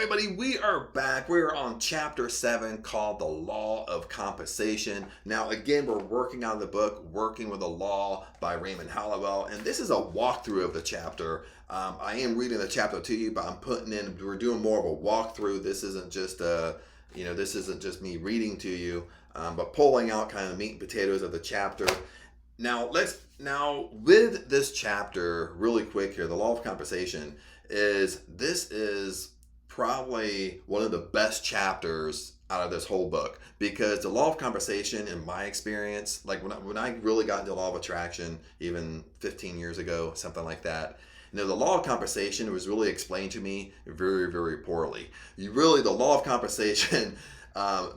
everybody, we are back. We're on chapter 7 called The Law of Compensation. Now, again, we're working on the book, Working with the Law by Raymond Holliwell, and this is a walkthrough of the chapter. I am reading the chapter to you, but we're doing more of a walkthrough. This isn't just me reading to you, but pulling out kind of the meat and potatoes of the chapter. Now, with this chapter, really quick here, The Law of Compensation is probably one of the best chapters out of this whole book, because the law of compensation, in my experience, like when I really got into law of attraction even 15 years ago, something like that, the law of compensation was really explained to me very, very poorly. The law of compensation,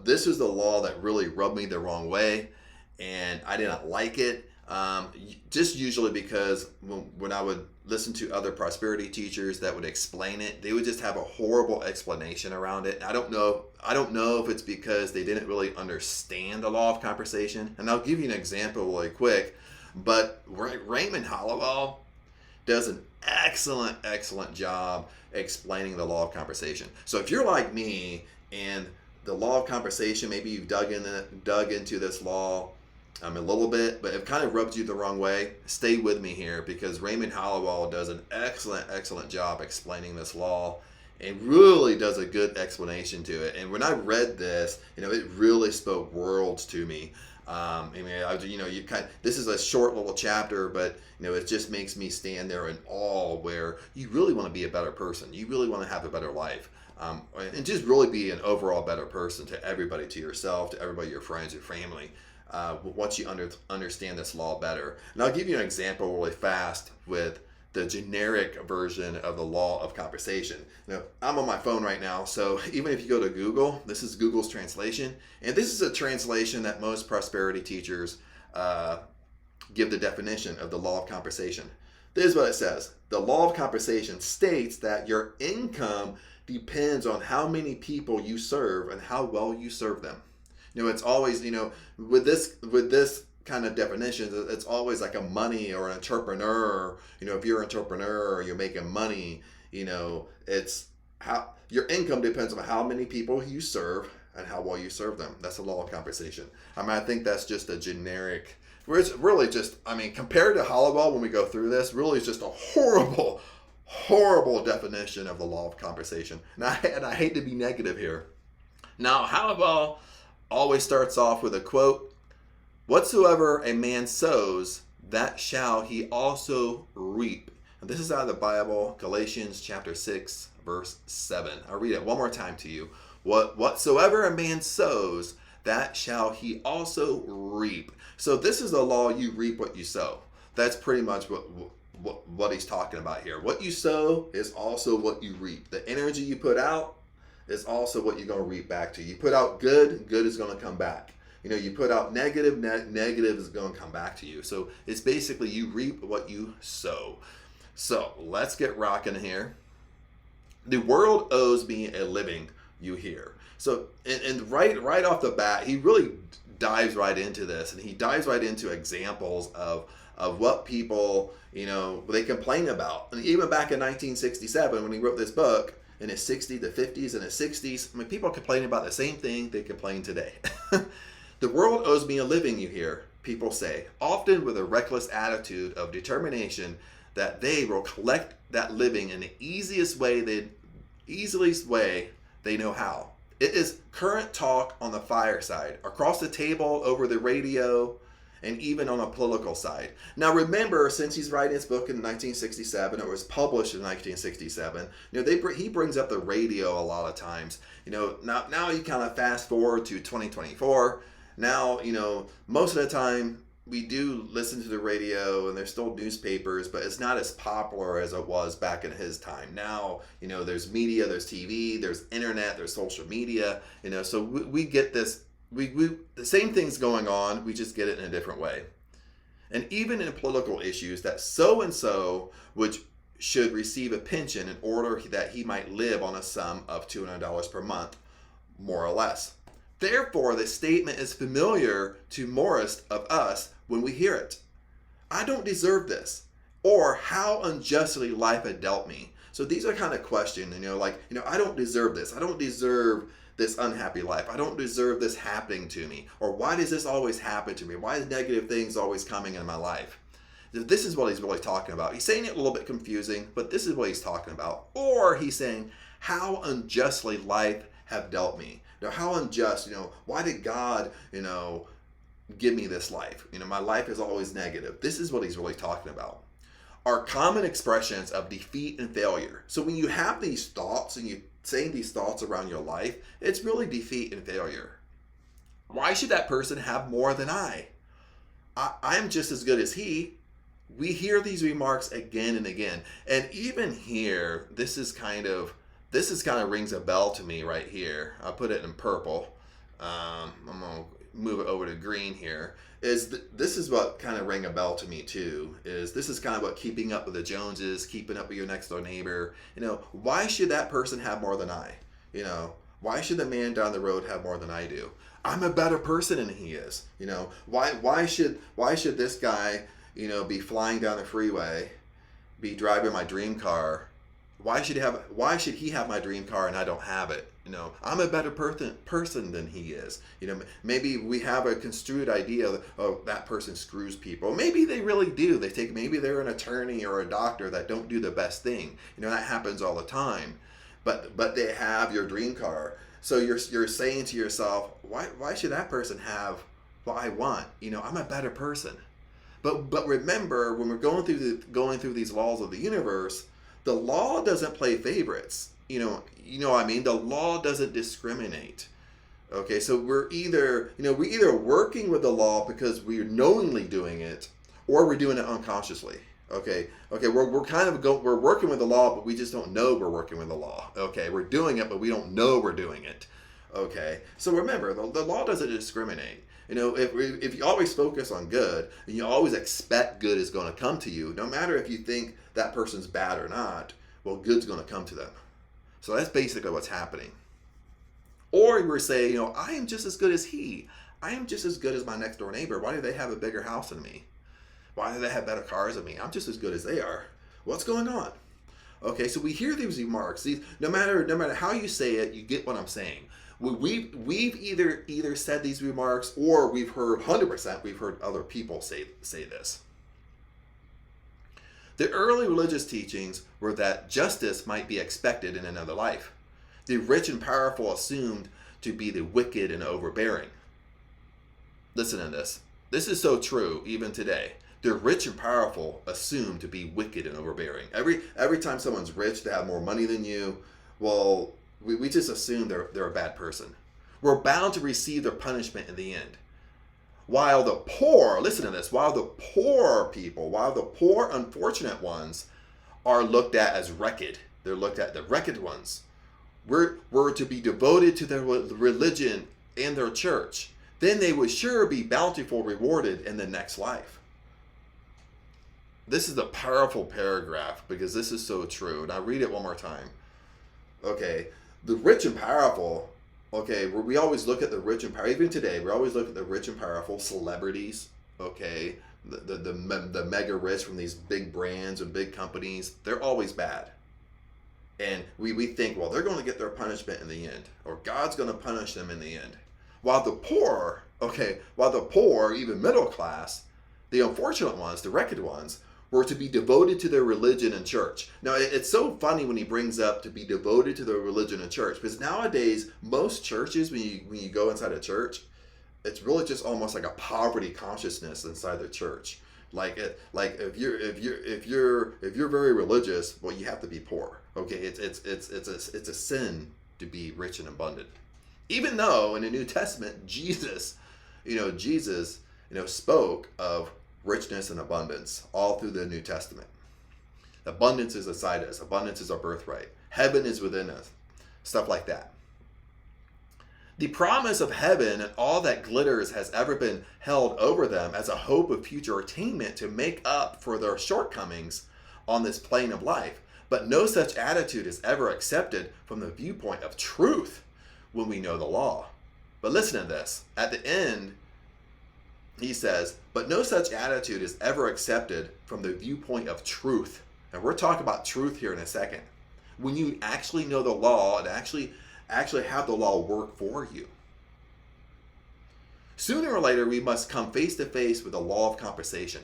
this was the law that really rubbed me the wrong way, and I didn't like it. Just usually because when I would listen to other prosperity teachers that would explain it, they would just have a horrible explanation around it. I don't know if it's because they didn't really understand the law of compensation. And I'll give you an example really quick. But Raymond Holliwell does an excellent job explaining the law of compensation. So if you're like me and the law of compensation, maybe you've dug into this law a little bit, but it kind of rubbed you the wrong way, stay with me here, because Raymond Holliwell does an excellent job explaining this law and really does a good explanation to it. And when I read this, it really spoke worlds to me. This is a short little chapter, but it just makes me stand there in awe, where you really want to be a better person. You really want to have a better life. And just really be an overall better person to everybody, to yourself, to everybody, your friends, your family. Once you understand this law better. And I'll give you an example really fast with the generic version of the law of compensation. Now, I'm on my phone right now, so even if you go to Google, this is Google's translation, and this is a translation that most prosperity teachers give the definition of the law of compensation. This is what it says. The law of compensation states that your income depends on how many people you serve and how well you serve them. It's always, with this kind of definition, it's always like a money or an entrepreneur. If you're an entrepreneur or you're making money, it's how your income depends on how many people you serve and how well you serve them. That's the law of compensation. I think that's just a generic, where it's really just, compared to Holliwell, when we go through this, really it's just a horrible definition of the law of compensation. And I hate to be negative here. Now, Holliwell always starts off with a quote: "Whatsoever a man sows, that shall he also reap." And this is out of the Bible, Galatians chapter 6, verse 7. I'll read it one more time to you. Whatsoever a man sows, that shall he also reap. So this is the law: you reap what you sow. That's pretty much what he's talking about here. What you sow is also what you reap. The energy you put out is also what you're going to reap back to you. You put out good is going to come back. You put out negative is going to come back to you. So it's basically you reap what you sow. So let's get rocking here. The world owes me a living, you hear. So and right off the bat, he really dives right into this, and he dives right into examples of what people, they complain about. And even back in 1967, when he wrote this book, in his 60s, the 50s, and his 60s, people complaining about the same thing they complain today. The world owes me a living, you hear people say, often with a reckless attitude of determination that they will collect that living in the easiest way they know how. It is current talk on the fireside, across the table, over the radio, and even on a political side. Now remember, since he's writing this book in 1967, it was published in 1967, he brings up the radio a lot of times. Now you kind of fast forward to 2024. Now, most of the time we do listen to the radio, and there's still newspapers, but it's not as popular as it was back in his time. Now, there's media, there's TV, there's internet, there's social media, so we get this. The same thing's going on, we just get it in a different way. And even in political issues, that so-and-so should receive a pension in order that he might live on a sum of $200 per month, more or less. Therefore, the statement is familiar to most of us when we hear it. I don't deserve this, or how unjustly life had dealt me. So these are kind of questions, I don't deserve this. I don't deserve this unhappy life. I don't deserve this happening to me. Or why does this always happen to me? Why is negative things always coming in my life? This is what he's really talking about. He's saying it a little bit confusing, but this is what he's talking about. Or he's saying, how unjustly life have dealt me. How unjust, why did God, give me this life? My life is always negative. This is what he's really talking about. Are common expressions of defeat and failure. So when you have these thoughts and you're saying these thoughts around your life, it's really defeat and failure. Why should that person have more than I'm just as good as he. We hear these remarks again and again. And even here, this is kind of rings a bell to me right here. I'll put it in purple. I'm going to move it over to green here. This is what kind of rang a bell to me too. This is kind of what keeping up with the Joneses, keeping up with your next door neighbor. Why should that person have more than I? Why should the man down the road have more than I do? I'm a better person than he is. Why should this guy, be flying down the freeway, be driving my dream car? Why should he have my dream car and I don't have it? I'm a better person than he is. Maybe we have a construed idea of that person screws people. Maybe they really do. Maybe they're an attorney or a doctor that don't do the best thing. That happens all the time. But they have your dream car. So you're saying to yourself, why should that person have what I want? I'm a better person. But remember, when we're going through these laws of the universe, the law doesn't play favorites. What I mean? The law doesn't discriminate. Okay, so we're either working with the law because we're knowingly doing it, or we're doing it unconsciously. Okay, we're working with the law, but we just don't know we're working with the law. Okay, we're doing it, but we don't know we're doing it. Okay, so remember, the law doesn't discriminate. If you always focus on good, and you always expect good is going to come to you, no matter if you think that person's bad or not, well, good's going to come to them. So that's basically what's happening. Or we're saying, I am just as good as he. I am just as good as my next door neighbor. Why do they have a bigger house than me? Why do they have better cars than me? I'm just as good as they are. What's going on? Okay, so we hear these remarks. No matter how you say it, you get what I'm saying. We've either said these remarks, or we've heard 100%. We've heard other people say this. The early religious teachings were that justice might be expected in another life. The rich and powerful assumed to be the wicked and overbearing. Listen to this. This is so true even today. The rich and powerful assume to be wicked and overbearing. Every time someone's rich, they have more money than you, well, we just assume they're a bad person. We're bound to receive their punishment in the end. While the poor, listen to this, while the poor unfortunate ones are looked at as wretched, they're looked at the wretched ones. We're to be devoted to their religion and their church. Then they would sure be bountiful rewarded in the next life. This is a powerful paragraph because this is so true. And I'll read it one more time. Okay, the rich and powerful, okay, we always look at the rich and powerful, even today, we always look at the rich and powerful celebrities, okay, the mega rich from these big brands and big companies, they're always bad. And we think, well, they're going to get their punishment in the end, or God's going to punish them in the end. While the poor, even middle class, the unfortunate ones, the wretched ones, were to be devoted to their religion and church. Now, it's so funny when he brings up to be devoted to their religion and church, because nowadays, most churches, when you go inside a church, it's really just almost like a poverty consciousness inside the church. Like if you're very religious, well, you have to be poor. Okay, it's a sin to be rich and abundant. Even though in the New Testament, Jesus spoke of richness and abundance all through the New Testament. Abundance is inside us. Abundance is our birthright. Heaven is within us. Stuff like that. The promise of heaven and all that glitters has ever been held over them as a hope of future attainment to make up for their shortcomings on this plane of life. But no such attitude is ever accepted from the viewpoint of truth when we know the law. But listen to this. At the end, he says, but no such attitude is ever accepted from the viewpoint of truth. And we're talking about truth here in a second. when you actually know the law and actually have the law work for you. Sooner or later, we must come face to face with the law of compensation.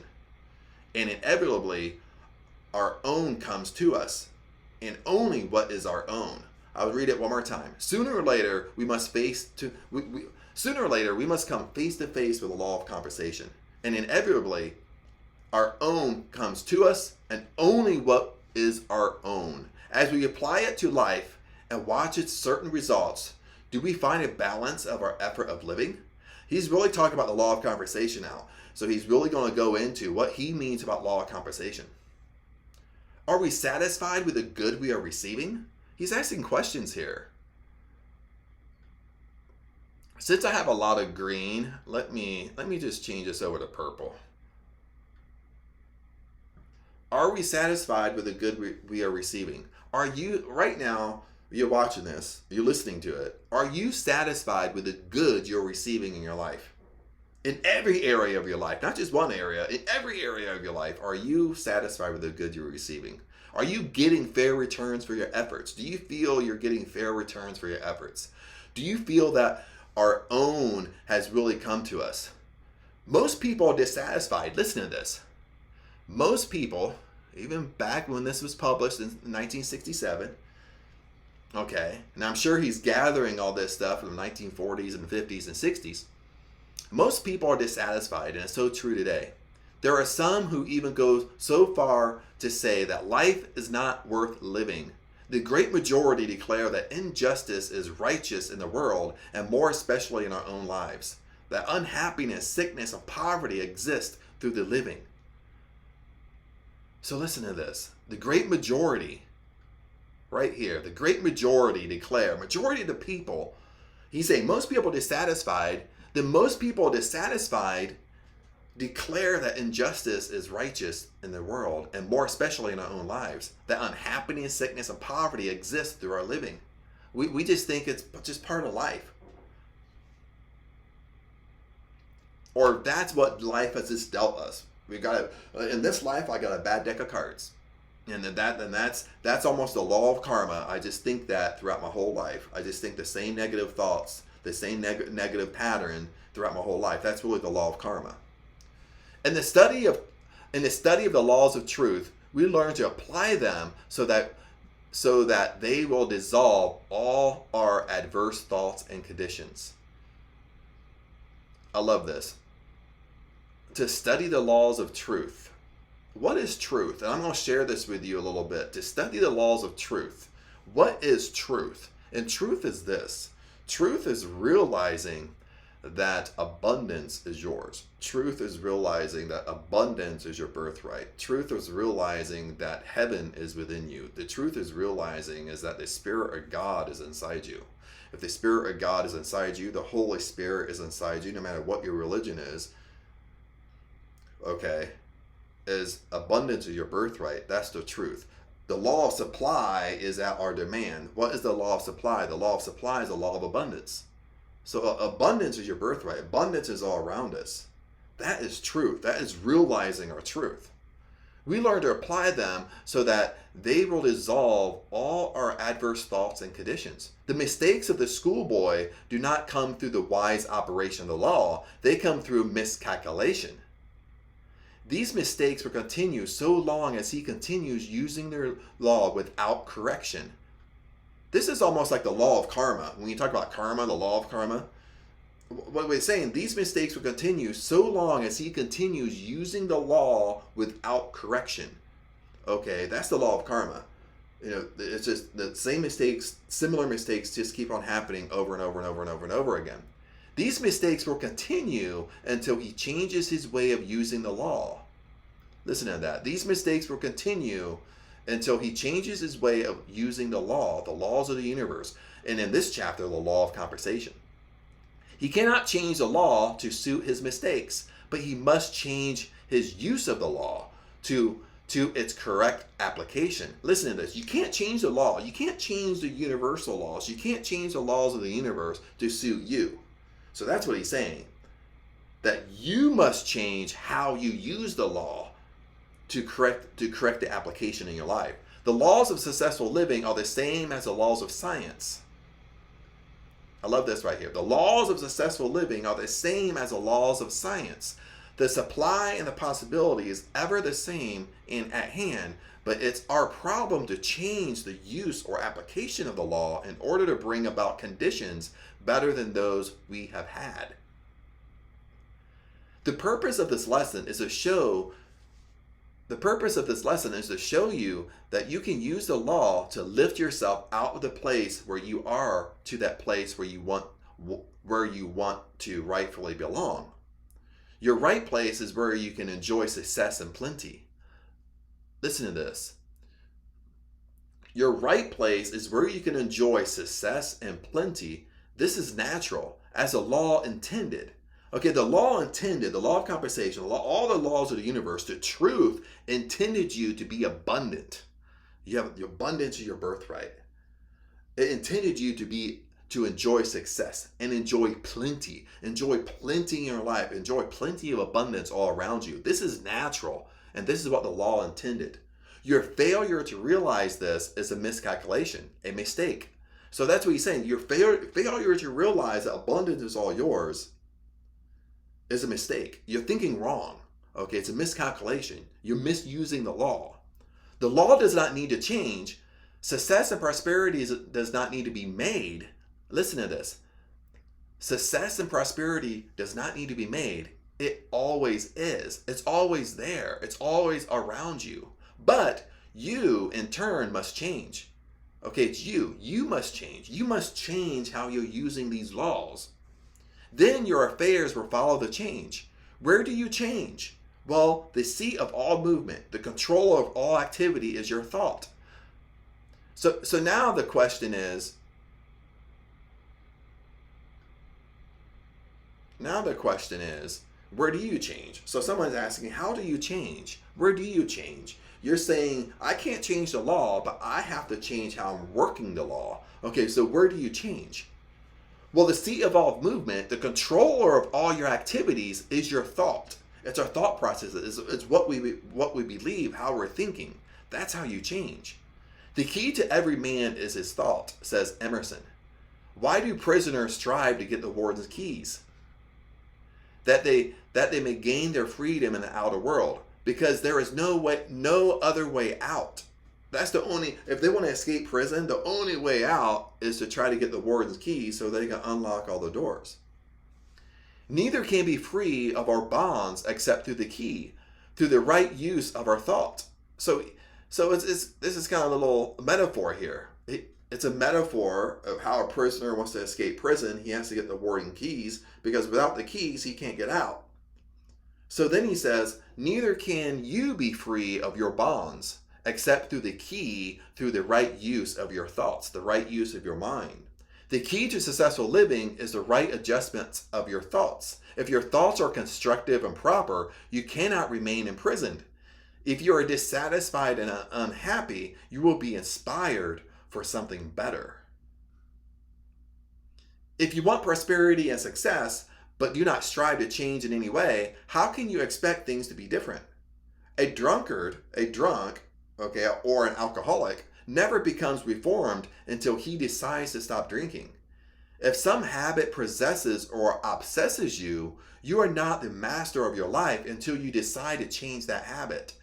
And inevitably, our own comes to us. And only what is our own. I'll read it one more time. Sooner or later, we must come face to face with the law of compensation. And inevitably, our own comes to us, and only what is our own. As we apply it to life and watch its certain results, do we find a balance of our effort of living? He's really talking about the law of compensation now. So he's really going to go into what he means about law of compensation. Are we satisfied with the good we are receiving? He's asking questions here. Since I have a lot of green, let me just change this over to purple. Are we satisfied with the good we are receiving? Are you, right now, you're watching this, you're listening to it, are you satisfied with the good you're receiving in your life? In every area of your life, not just one area, in every area of your life, are you satisfied with the good you're receiving? Are you getting fair returns for your efforts? Do you feel you're getting fair returns for your efforts? Do you feel that our own has really come to us? Most people are dissatisfied. Listen to this. Most people, even back when this was published in 1967, okay, and I'm sure he's gathering all this stuff from the 1940s and 50s and 60s. Most people are dissatisfied, and it's so true today. There are some who even go so far to say that life is not worth living. The great majority declare that injustice is righteous in the world, and more especially in our own lives. That unhappiness, sickness, and poverty exist through the living. So listen to this. The great majority, right here, the great majority declare, majority of the people, he's saying most people are dissatisfied. Then most people dissatisfied declare that injustice is righteous in the world, and more especially in our own lives. That unhappiness, sickness, and poverty exist through our living. We just think it's just part of life. Or that's what life has just dealt us. We got in this life, I got a bad deck of cards. And that's almost the law of karma. I just think that throughout my whole life. I just think the same negative thoughts, the same negative pattern throughout my whole life. That's really the law of karma. In the study of the laws of truth, we learn to apply them so that they will dissolve all our adverse thoughts and conditions. I love this. To study the laws of truth. What is truth? And I'm going to share this with you a little bit. To study the laws of truth. What is truth? And truth is this. Truth is realizing that abundance is yours. Truth is realizing that abundance is your birthright. Truth is realizing that heaven is within you. The truth is realizing is that the Spirit of God is inside you. If the Spirit of God is inside you, the Holy Spirit is inside you, no matter what your religion is, okay, is abundance is your birthright. That's the truth. The law of supply is at our demand. What is the law of supply? The law of supply is the law of abundance. So abundance is your birthright. Abundance is all around us. That is truth. That is realizing our truth. We learn to apply them so that they will dissolve all our adverse thoughts and conditions. The mistakes of the schoolboy do not come through the wise operation of the law. They come through miscalculation. These mistakes will continue so long as he continues using their law without correction. This is almost like the law of karma. When you talk about karma, the law of karma, what we're saying, these mistakes will continue so long as he continues using the law without correction. Okay, that's the law of karma. You know, it's just the same mistakes, similar mistakes just keep on happening over and over and over and over and over again. These mistakes will continue until he changes his way of using the law. Listen to that. These mistakes will continue until he changes his way of using the law, the laws of the universe, and in this chapter, the law of compensation. He cannot change the law to suit his mistakes, but he must change his use of the law to its correct application. Listen to this. You can't change the law. You can't change the universal laws. You can't change the laws of the universe to suit you. So that's what he's saying. That you must change how you use the law to correct the application in your life. The laws of successful living are the same as the laws of science. I love this right here. The laws of successful living are the same as the laws of science. The supply and the possibility is ever the same and at hand, but it's our problem to change the use or application of the law in order to bring about conditions better than those we have had. The purpose of this lesson is to show you that you can use the law to lift yourself out of the place where you are to that place where you want to rightfully belong. Your right place is where you can enjoy success and plenty. Listen to this. Your right place is where you can enjoy success and plenty. This is natural, as the law intended. Okay, the law intended, the law of compensation, all the laws of the universe, the truth intended you to be abundant. You have the abundance of your birthright. It intended you to enjoy success and enjoy plenty. Enjoy plenty in your life. Enjoy plenty of abundance all around you. This is natural, and this is what the law intended. Your failure to realize this is a miscalculation, a mistake. So that's what he's saying. Your failure to realize that abundance is all yours is a mistake. You're thinking wrong. Okay, it's a miscalculation. You're misusing the law. The law does not need to change. Success and prosperity does not need to be made. Listen to this. Success and prosperity does not need to be made. It always is. It's always there. It's always around you. But you, in turn, must change. Okay, it's you. You must change. You must change how you're using these laws. Then your affairs will follow the change. Where do you change? Well, the seat of all movement, the control of all activity is your thought. So now the question is, where do you change? So someone's asking, how do you change? Where do you change? You're saying, I can't change the law, but I have to change how I'm working the law. Okay, so where do you change? Well, the seat of all movement, the controller of all your activities is your thought. It's our thought process. It's what we believe, how we're thinking. That's how you change. The key to every man is his thought, says Emerson. Why do prisoners strive to get the warden's keys? That they may gain their freedom in the outer world, because there is no other way out. That's the only, if they want to escape prison, the only way out is to try to get the warden's keys so they can unlock all the doors. Neither can be free of our bonds except through the key, through the right use of our thought. So this is kind of a little metaphor here. It's a metaphor of how a prisoner wants to escape prison. He has to get the warden keys, because without the keys, he can't get out. So then he says, neither can you be free of your bonds except through the key, through the right use of your thoughts, the right use of your mind. The key to successful living is the right adjustments of your thoughts. If your thoughts are constructive and proper, you cannot remain imprisoned. If you are dissatisfied and unhappy, you will be inspired for something better. If you want prosperity and success, but do not strive to change in any way, how can you expect things to be different? A drunk, or an alcoholic never becomes reformed until he decides to stop drinking. If some habit possesses or obsesses you, you are not the master of your life until you decide to change that habit.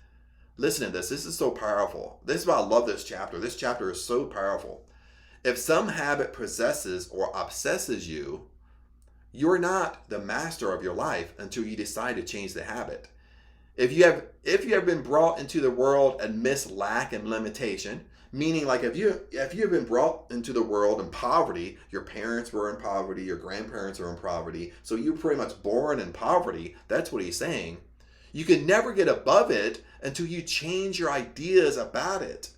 Listen to this. This is so powerful. This is why I love this chapter. This chapter is so powerful. If some habit possesses or obsesses you, you're not the master of your life until you decide to change the habit. If you have been brought into the world amidst lack and limitation, meaning like if you have been brought into the world in poverty, your parents were in poverty, your grandparents were in poverty, so you're pretty much born in poverty, that's what he's saying. You can never get above it until you change your ideas about it.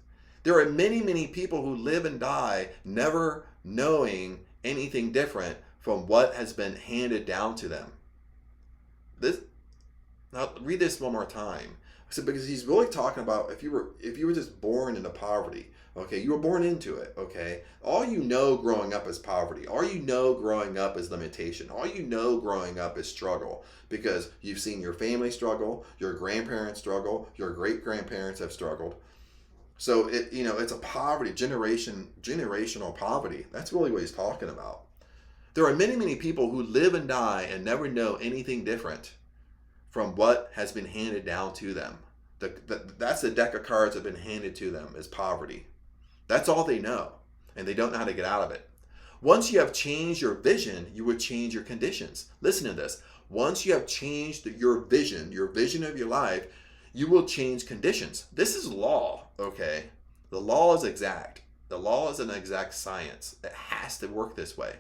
There are many, many people who live and die never knowing anything different from what has been handed down to them. Now read this one more time. So because he's really talking about if you were just born into poverty, okay, you were born into it, okay? All you know growing up is poverty. All you know growing up is limitation. All you know growing up is struggle, because you've seen your family struggle, your grandparents struggle, your great-grandparents have struggled. So it's a poverty, generational poverty. That's really what he's talking about. There are many, many people who live and die and never know anything different from what has been handed down to them. That's the deck of cards that have been handed to them is poverty. That's all they know, and they don't know how to get out of it. Once you have changed your vision, you would change your conditions. Listen to this. Once you have changed your vision of your life, you will change conditions. This is law, okay? The law is exact. The law is an exact science. It has to work this way.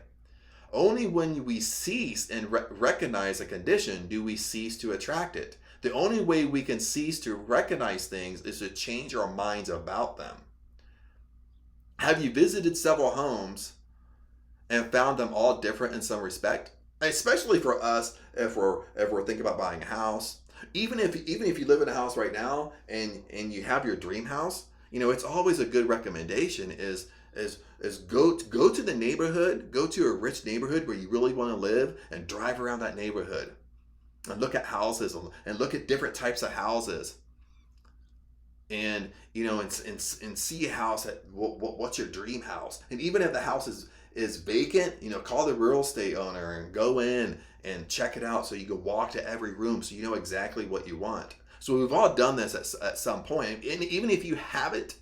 Only when we cease and recognize a condition do we cease to attract it. The only way we can cease to recognize things is to change our minds about them. Have you visited several homes and found them all different in some respect? Especially for us, if we're thinking about buying a house. Even if you live in a house right now and you have your dream house, it's always a good recommendation is go to the neighborhood, go to a rich neighborhood where you really want to live, and drive around that neighborhood and look at houses and look at different types of houses, and and see a house at what's your dream house. And even if the house is vacant, call the real estate owner and go in and check it out so you can walk to every room so you know exactly what you want. So we've all done this at some point. And even if you haven't,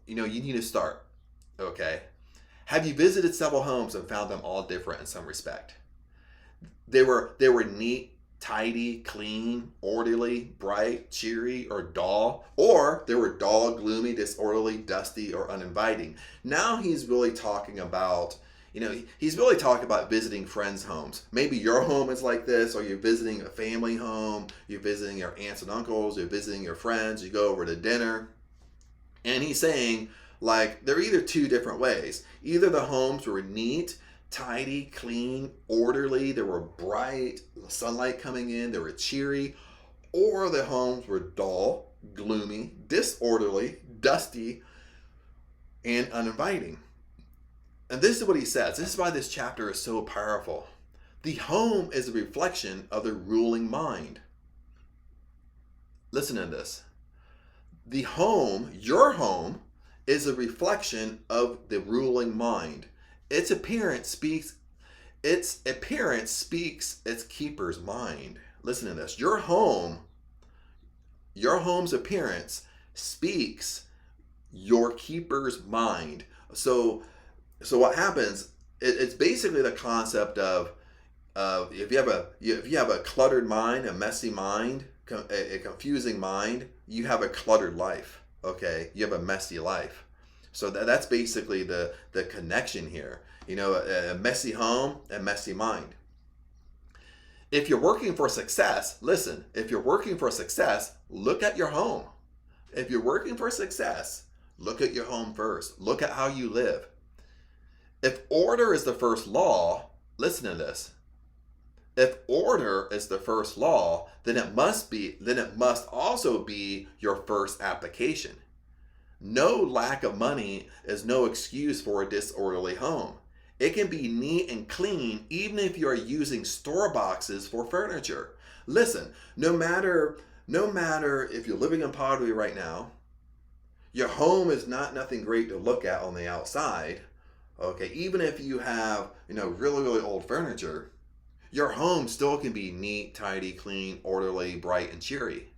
you need to start. Okay. Have you visited several homes and found them all different in some respect? They were neat, tidy, clean, orderly, bright, cheery, or dull. Or they were dull, gloomy, disorderly, dusty, or uninviting. Now he's really talking about visiting friends' homes. Maybe your home is like this, or you're visiting a family home, you're visiting your aunts and uncles, you're visiting your friends, you go over to dinner. And he's saying, there are either two different ways. Either the homes were neat, tidy, clean, orderly, they were bright, sunlight coming in, they were cheery, or the homes were dull, gloomy, disorderly, dusty, and uninviting. And this is what he says. This is why this chapter is so powerful. The home is a reflection of the ruling mind. Listen to this. The home, your home, is a reflection of the ruling mind. Its appearance speaks its keeper's mind. Listen to this. Your home's appearance speaks your keeper's mind. So what happens? It's basically the concept of if you have a cluttered mind, a messy mind, a confusing mind, you have a cluttered life. Okay, you have a messy life. So that's basically the connection here. A messy home, a messy mind. If you're working for success, listen. If you're working for success, look at your home. If you're working for success, look at your home first. Look at how you live. If order is the first law, listen to this. If order is the first law, then it must also be your first application. No lack of money is no excuse for a disorderly home. It can be neat and clean even if you are using store boxes for furniture. Listen, no matter if you're living in poverty right now, your home is nothing great to look at on the outside. Okay, even if you have, really, really old furniture, your home still can be neat, tidy, clean, orderly, bright, and cheery.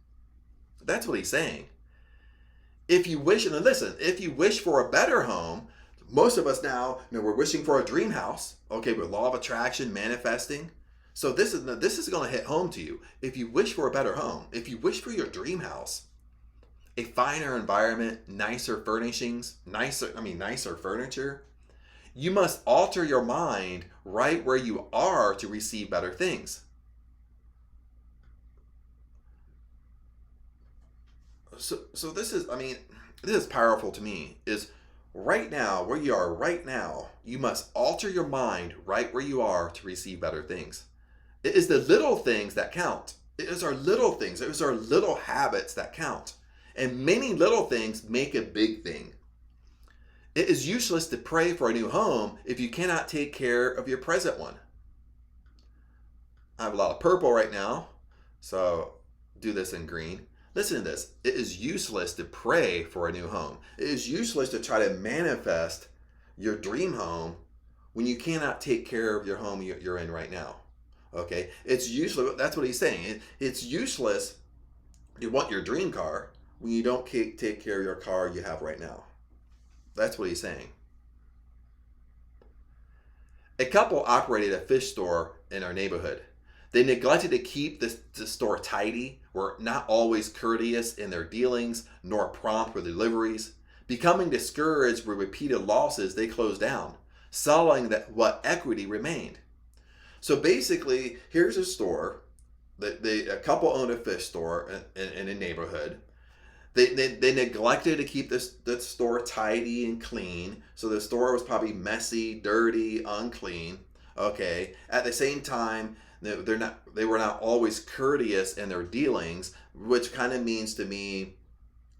That's what he's saying. If you wish for a better home, most of us now, we're wishing for a dream house. Okay, with law of attraction, manifesting. So this is going to hit home to you. If you wish for a better home, if you wish for your dream house, a finer environment, nicer furnishings, nicer furniture, you must alter your mind right where you are to receive better things. So this is powerful to me, is right now, where you are right now, you must alter your mind right where you are to receive better things. It is the little things that count. It is our little things. It is our little habits that count. And many little things make a big thing. It is useless to pray for a new home if you cannot take care of your present one. I have a lot of purple right now, so do this in green. Listen to this. It is useless to pray for a new home. It is useless to try to manifest your dream home when you cannot take care of your home you're in right now. Okay? It's useless. That's what he's saying. It's useless to want your dream car when you don't take care of your car you have right now. That's what he's saying. A couple operated a fish store in our neighborhood. They neglected to keep the store tidy, were not always courteous in their dealings, nor prompt with deliveries. Becoming discouraged with repeated losses, they closed down, selling what equity remained. So basically, here's a store. A couple owned a fish store in a neighborhood. They neglected to keep the store tidy and clean, so the store was probably messy, dirty, unclean. Okay. At the same time, they were not always courteous in their dealings, which kind of means to me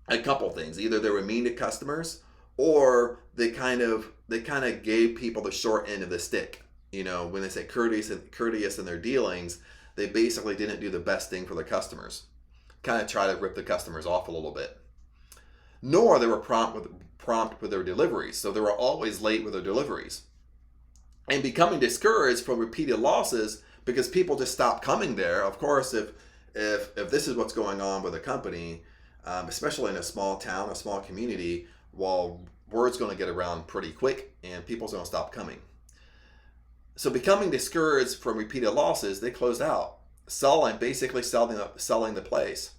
a couple things. Either they were mean to customers, or they kind of gave people the short end of the stick. You know, when they say courteous in their dealings, they basically didn't do the best thing for the customers. Kind of try to rip the customers off a little bit. Nor they were prompt with their deliveries, so they were always late with their deliveries. And becoming discouraged from repeated losses because people just stopped coming there. Of course, if this is what's going on with a company, especially in a small town, a small community, well, word's going to get around pretty quick and people's going to stop coming. So becoming discouraged from repeated losses, they closed out, selling the place.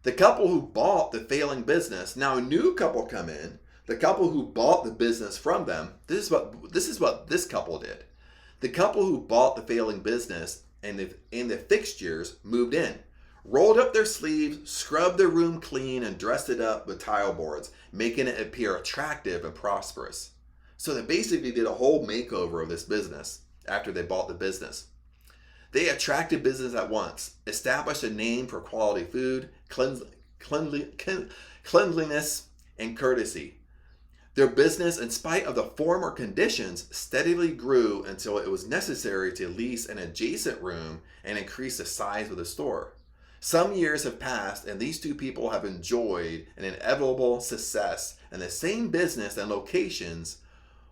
The couple who bought the failing business, now a new couple come in. The couple who bought the business from them, this is what this couple did. The couple who bought the failing business and the fixtures moved in, rolled up their sleeves, scrubbed their room clean, and dressed it up with tile boards, making it appear attractive and prosperous. So they basically did a whole makeover of this business after they bought the business. They attracted business at once, established a name for quality food, cleanliness, and courtesy. Their business, in spite of the former conditions, steadily grew until it was necessary to lease an adjacent room and increase the size of the store. Some years have passed, and these two people have enjoyed an inevitable success in the same business and locations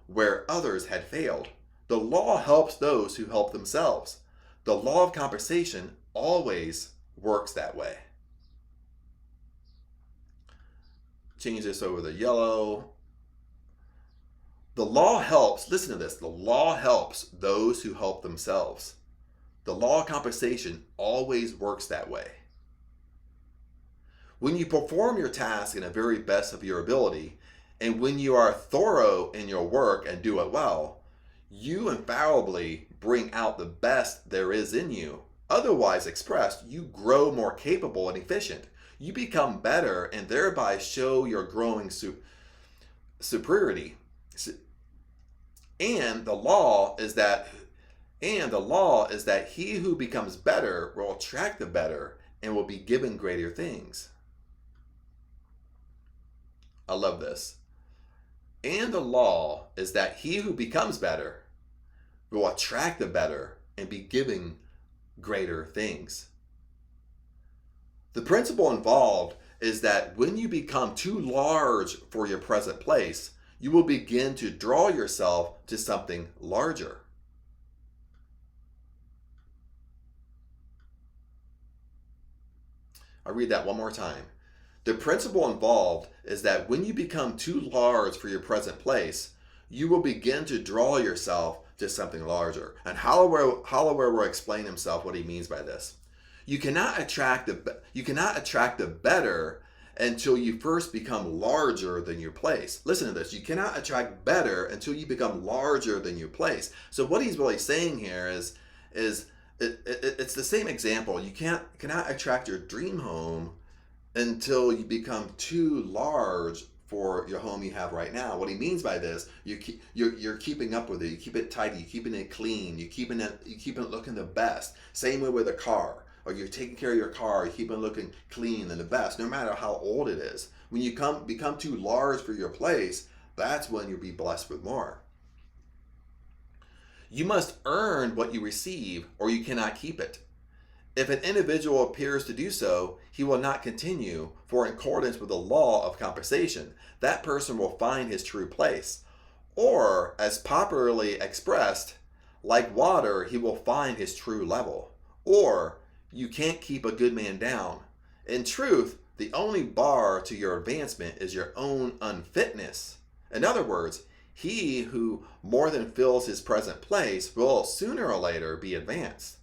where others had failed. The law helps those who help themselves. The law of compensation always works that way. Change this over to yellow. The law helps, listen to this, the law helps those who help themselves. The law of compensation always works that way. When you perform your task in the very best of your ability, and when you are thorough in your work and do it well, you infallibly bring out the best there is in you. Otherwise expressed, you grow more capable and efficient. You become better and thereby show your growing superiority. And the law is that he who becomes better will attract the better and will be given greater things. I love this. And the law is that he who becomes better will attract the better and be given greater things. The principle involved is that when you become too large for your present place, you will begin to draw yourself to something larger. I'll read that one more time. The principle involved is that when you become too large for your present place, you will begin to draw yourself to something larger. And Holliwell will explain himself what he means by this. You cannot attract the better until you first become larger than your place. Listen to this. You cannot attract better until you become larger than your place. So what he's really saying here is it's the same example. You cannot attract your dream home until you become too large for your home you have right now. What he means by this, you're keeping up with it. You keep it tidy. You're keeping it clean. You keep it looking the best. Same way with a car. Or you're taking care of your car, you keep it looking clean and the best, no matter how old it is. When you become too large for your place, that's when you'll be blessed with more. You must earn what you receive, or you cannot keep it. If an individual appears to do so, he will not continue, for in accordance with the law of compensation, that person will find his true place. Or, as popularly expressed, like water, he will find his true level. Or, you can't keep a good man down. In truth, the only bar to your advancement is your own unfitness. In other words, he who more than fills his present place will sooner or later be advanced.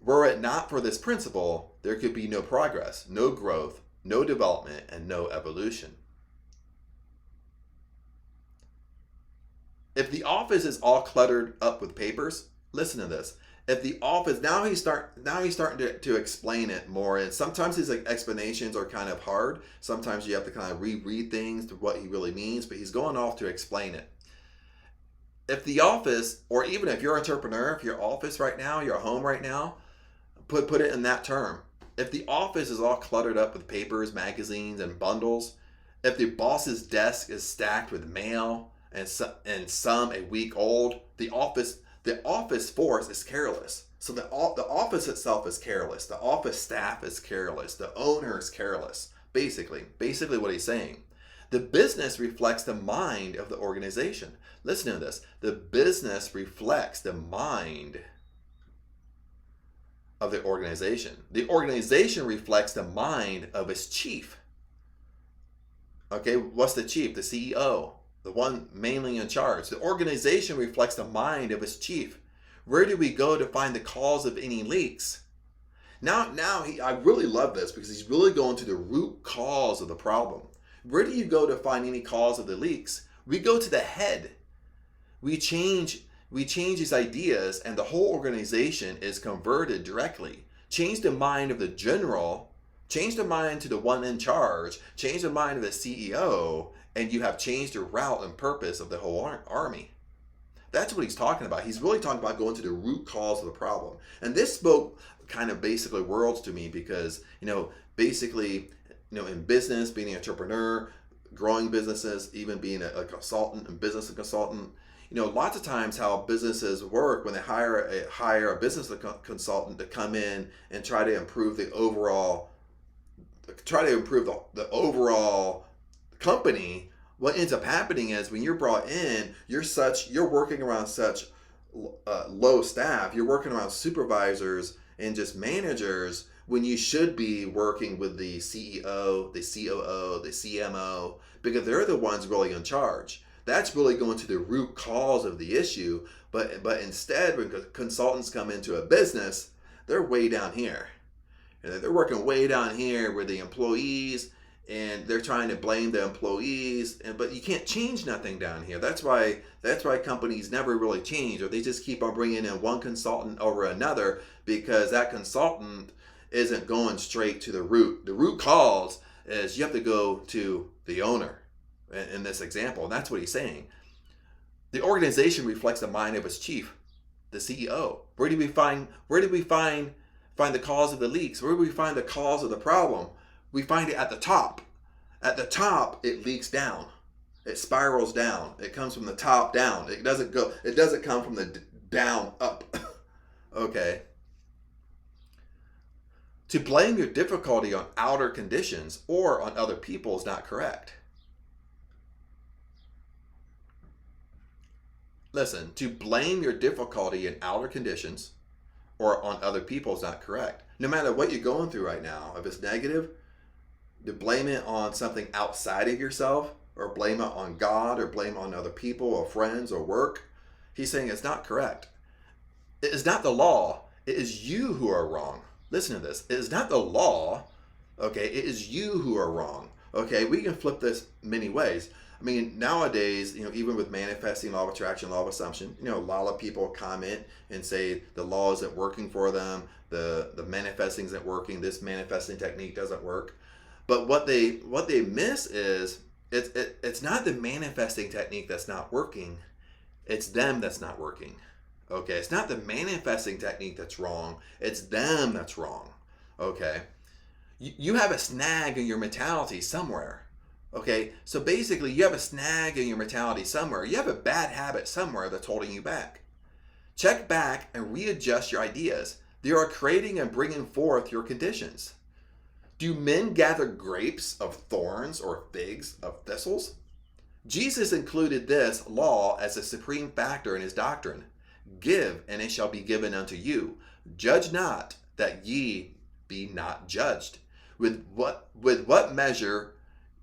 Were it not for this principle, there could be no progress, no growth, no development, and no evolution. If the office is all cluttered up with papers, listen to this. If the office, now he's starting to explain it more, and sometimes his explanations are kind of hard. Sometimes you have to kind of reread things to what he really means, but he's going off to explain it. If the office, or even if you're an entrepreneur, if your office right now, your home right now, put it in that term. If the office is all cluttered up with papers, magazines, and bundles, if the boss's desk is stacked with mail and some a week old, the office force is careless. So the office itself is careless. The office staff is careless. The owner is careless. Basically what he's saying. The business reflects the mind of the organization. Listen to this. The business reflects the mind of the organization. The organization reflects the mind of its chief. Okay, what's the chief? The CEO, the one mainly in charge. The organization reflects the mind of its chief. Where do we go to find the cause of any leaks? Now I really love this because he's really going to the root cause of the problem. Where do you go to find any cause of the leaks? We go to the head. We change his ideas, and the whole organization is converted directly. Change the mind of the general, change the mind to the one in charge, change the mind of the CEO, and you have changed the route and purpose of the whole army. That's what he's talking about. He's really talking about going to the root cause of the problem. And this spoke kind of basically worlds to me because, basically, in business, being an entrepreneur, growing businesses, even being a consultant and business consultant, lots of times how businesses work when they hire a business consultant to come in and try to improve the overall company. What ends up happening is when you're brought in, you're working around such low staff. You're working around supervisors and just managers when you should be working with the CEO, the COO, the CMO, because they're the ones really in charge. That's really going to the root cause of the issue. But instead, when consultants come into a business, they're way down here. They're working way down here with the employees, and they're trying to blame the employees. But you can't change nothing down here. That's why companies never really change, or they just keep on bringing in one consultant over another because that consultant isn't going straight to the root. The root cause is you have to go to the owner in this example, and that's what he's saying. The organization reflects the mind of its chief, the CEO. Where do we find the cause of the leaks? Where do we find the cause of the problem? We find it at the top. At the top, it leaks down. It spirals down. It comes from the top down. It doesn't come from the down up. Okay. To blame your difficulty on outer conditions or on other people is not correct. Listen, to blame your difficulty in outer conditions or on other people is not correct. No matter what you're going through right now, if it's negative, to blame it on something outside of yourself, or blame it on God, or blame it on other people or friends or work, he's saying it's not correct. It is not the law. It is you who are wrong. Listen to this. It is not the law. Okay, it is you who are wrong. Okay, we can flip this many ways. I mean, nowadays, even with manifesting, law of attraction, law of assumption, a lot of people comment and say the law isn't working for them, the manifesting isn't working, this manifesting technique doesn't work. But what they miss is it's not the manifesting technique that's not working, it's them that's not working. Okay, it's not the manifesting technique that's wrong, it's them that's wrong. Okay, you have a snag in your mentality somewhere. Okay, so basically you have a snag in your mentality somewhere. You have a bad habit somewhere that's holding you back. Check back and readjust your ideas. They are creating and bringing forth your conditions. Do men gather grapes of thorns or figs of thistles? Jesus included this law as a supreme factor in his doctrine. Give, and it shall be given unto you. Judge not, that ye be not judged. With what measure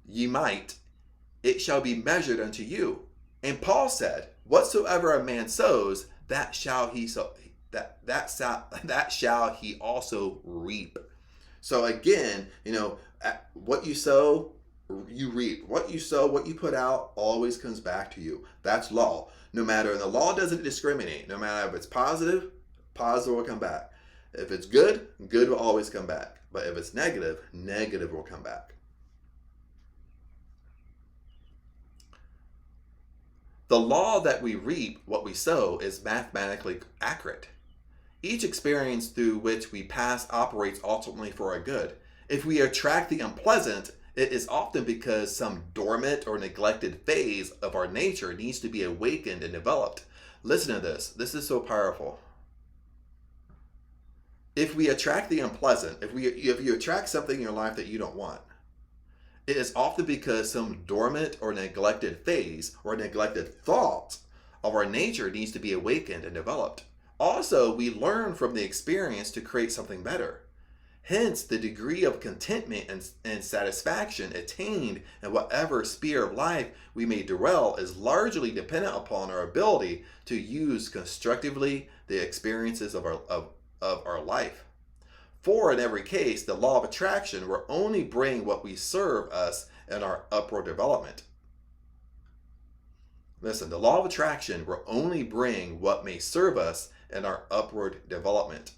ye might, it shall be measured unto you. And Paul said, whatsoever a man sows, that shall he also reap. So again, what you sow, you reap. What you sow, what you put out, always comes back to you. That's law. No matter, and the law doesn't discriminate. No matter if it's positive, positive will come back. If it's good, good will always come back. But if it's negative, negative will come back. The law that we reap what we sow is mathematically accurate. Each experience through which we pass operates ultimately for our good. If we attract the unpleasant, it is often because some dormant or neglected phase of our nature needs to be awakened and developed. Listen to this. This is so powerful. If we attract the unpleasant, if you attract something in your life that you don't want, it is often because some dormant or neglected phase or neglected thought of our nature needs to be awakened and developed. Also, we learn from the experience to create something better. Hence, the degree of contentment and satisfaction attained in whatever sphere of life we may dwell is largely dependent upon our ability to use constructively the experiences of our life. For in every case, the law of attraction will only bring what we serve us in our upward development. Listen, the law of attraction will only bring what may serve us in our upward development.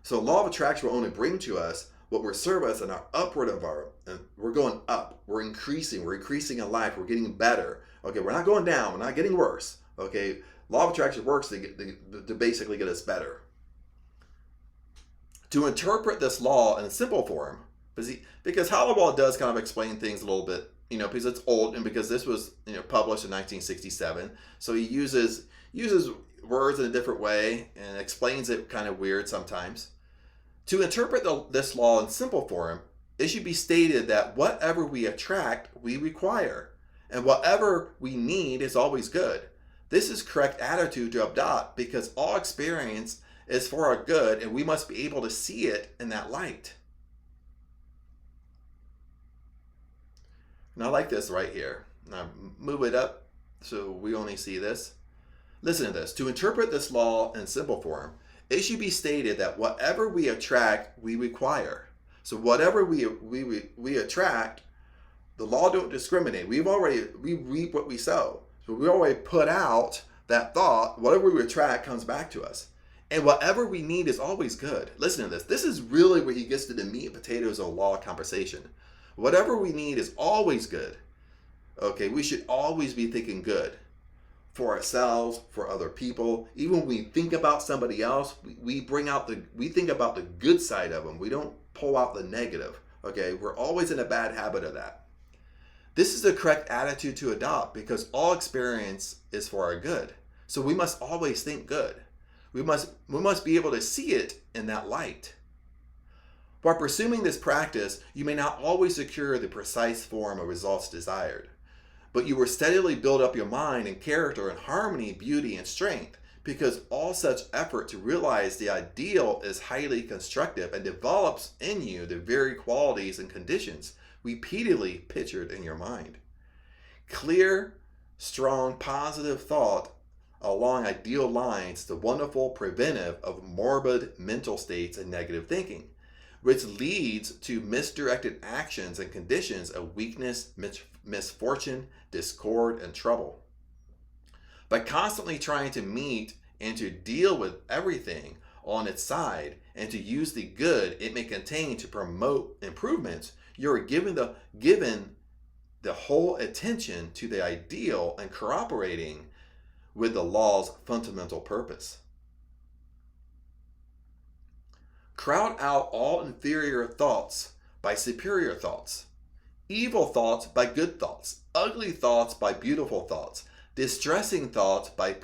So law of attraction will only bring to us what will serve us in our upward environment. And we're going up. We're increasing in life. We're getting better. Okay, we're not going down. We're not getting worse. Okay, law of attraction works to basically get us better. To interpret this law in a simple form, because Holliwell does kind of explain things a little bit, because it's old and because this was published in 1967, so he uses words in a different way and explains it kind of weird sometimes. To interpret this law in simple form, it should be stated that whatever we attract, we require, and whatever we need is always good. This is correct attitude to adopt because all experience is for our good, and we must be able to see it in that light. And I like this right here. Now move it up so we only see this. Listen to this. To interpret this law in simple form, it should be stated that whatever we attract, we require. So whatever we attract, the law don't discriminate. We reap what we sow. So we already put out that thought. Whatever we attract comes back to us. And whatever we need is always good. Listen to this. This is really where he gets to the meat and potatoes of law conversation. Whatever we need is always good. Okay, we should always be thinking good. For ourselves, for other people. Even when we think about somebody else, we think about the good side of them. We don't pull out the negative. Okay, we're always in a bad habit of that. This is the correct attitude to adopt because all experience is for our good. So we must always think good. We must be able to see it in that light. While pursuing this practice, you may not always secure the precise form of results desired. But you will steadily build up your mind and character in harmony, beauty, and strength, because all such effort to realize the ideal is highly constructive and develops in you the very qualities and conditions repeatedly pictured in your mind. Clear, strong, positive thought along ideal lines, the wonderful preventive of morbid mental states and negative thinking, which leads to misdirected actions and conditions of weakness, misfortune, discord, and trouble. By constantly trying to meet and to deal with everything on its side and to use the good it may contain to promote improvements, you're given the whole attention to the ideal and cooperating with the law's fundamental purpose. Crowd out all inferior thoughts by superior thoughts, evil thoughts by good thoughts, ugly thoughts by beautiful thoughts, distressing thoughts by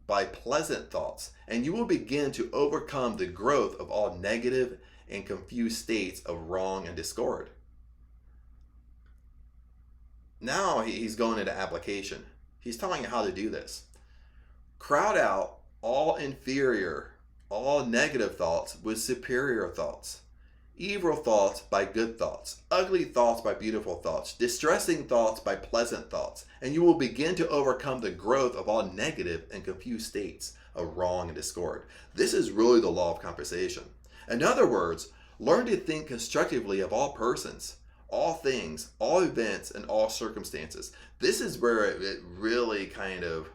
by pleasant thoughts, and you will begin to overcome the growth of all negative and confused states of wrong and discord. Now he's going into application. He's telling you how to do this. Crowd out all inferior, all negative thoughts with superior thoughts. Evil thoughts by good thoughts, ugly thoughts by beautiful thoughts, distressing thoughts by pleasant thoughts, and you will begin to overcome the growth of all negative and confused states of wrong and discord. This is really the law of compensation. In other words, learn to think constructively of all persons, all things, all events, and all circumstances. This is where it really kind of,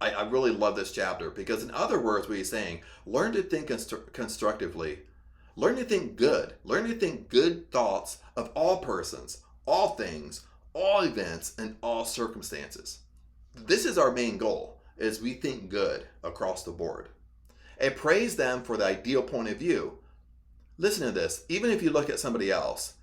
I really love this chapter, because in other words, what he's saying, learn to think constructively. Learn to think good. Learn to think good thoughts of all persons, all things, all events, and all circumstances. This is our main goal, is we think good across the board. And praise them for the ideal point of view. Listen to this. Even if you look at somebody else,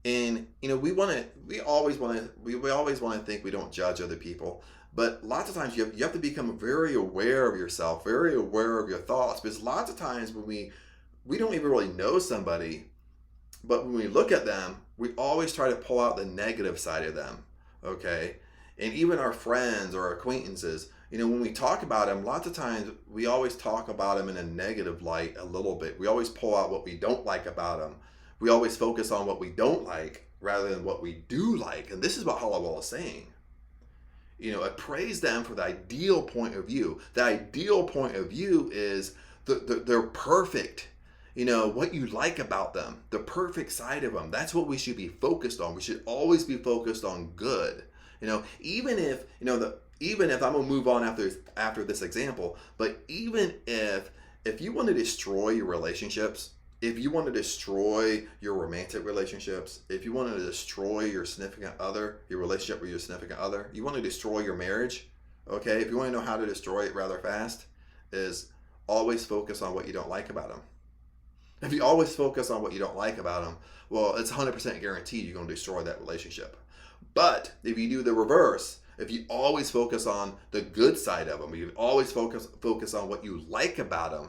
and we always want to think we don't judge other people, but lots of times you have to become very aware of yourself, very aware of your thoughts, because lots of times when we don't even really know somebody, but when we look at them, we always try to pull out the negative side of them, okay? And even our friends or our acquaintances, when we talk about them, lots of times we always talk about them in a negative light a little bit. We always pull out what we don't like about them. We always focus on what we don't like rather than what we do like. And this is what Holliwell is saying. Praise them for the ideal point of view. The ideal point of view is they're perfect. What you like about them, the perfect side of them. That's what we should be focused on. We should always be focused on good. Even if I'm gonna move on after this example, but even if you want to destroy your relationships, if you want to destroy your romantic relationships, if you want to destroy your significant other, your relationship with your significant other, you want to destroy your marriage, okay? If you want to know how to destroy it rather fast, is always focus on what you don't like about them. If you always focus on what you don't like about them, well, it's 100% guaranteed you're going to destroy that relationship. But if you do the reverse, if you always focus on the good side of them, you always focus on what you like about them,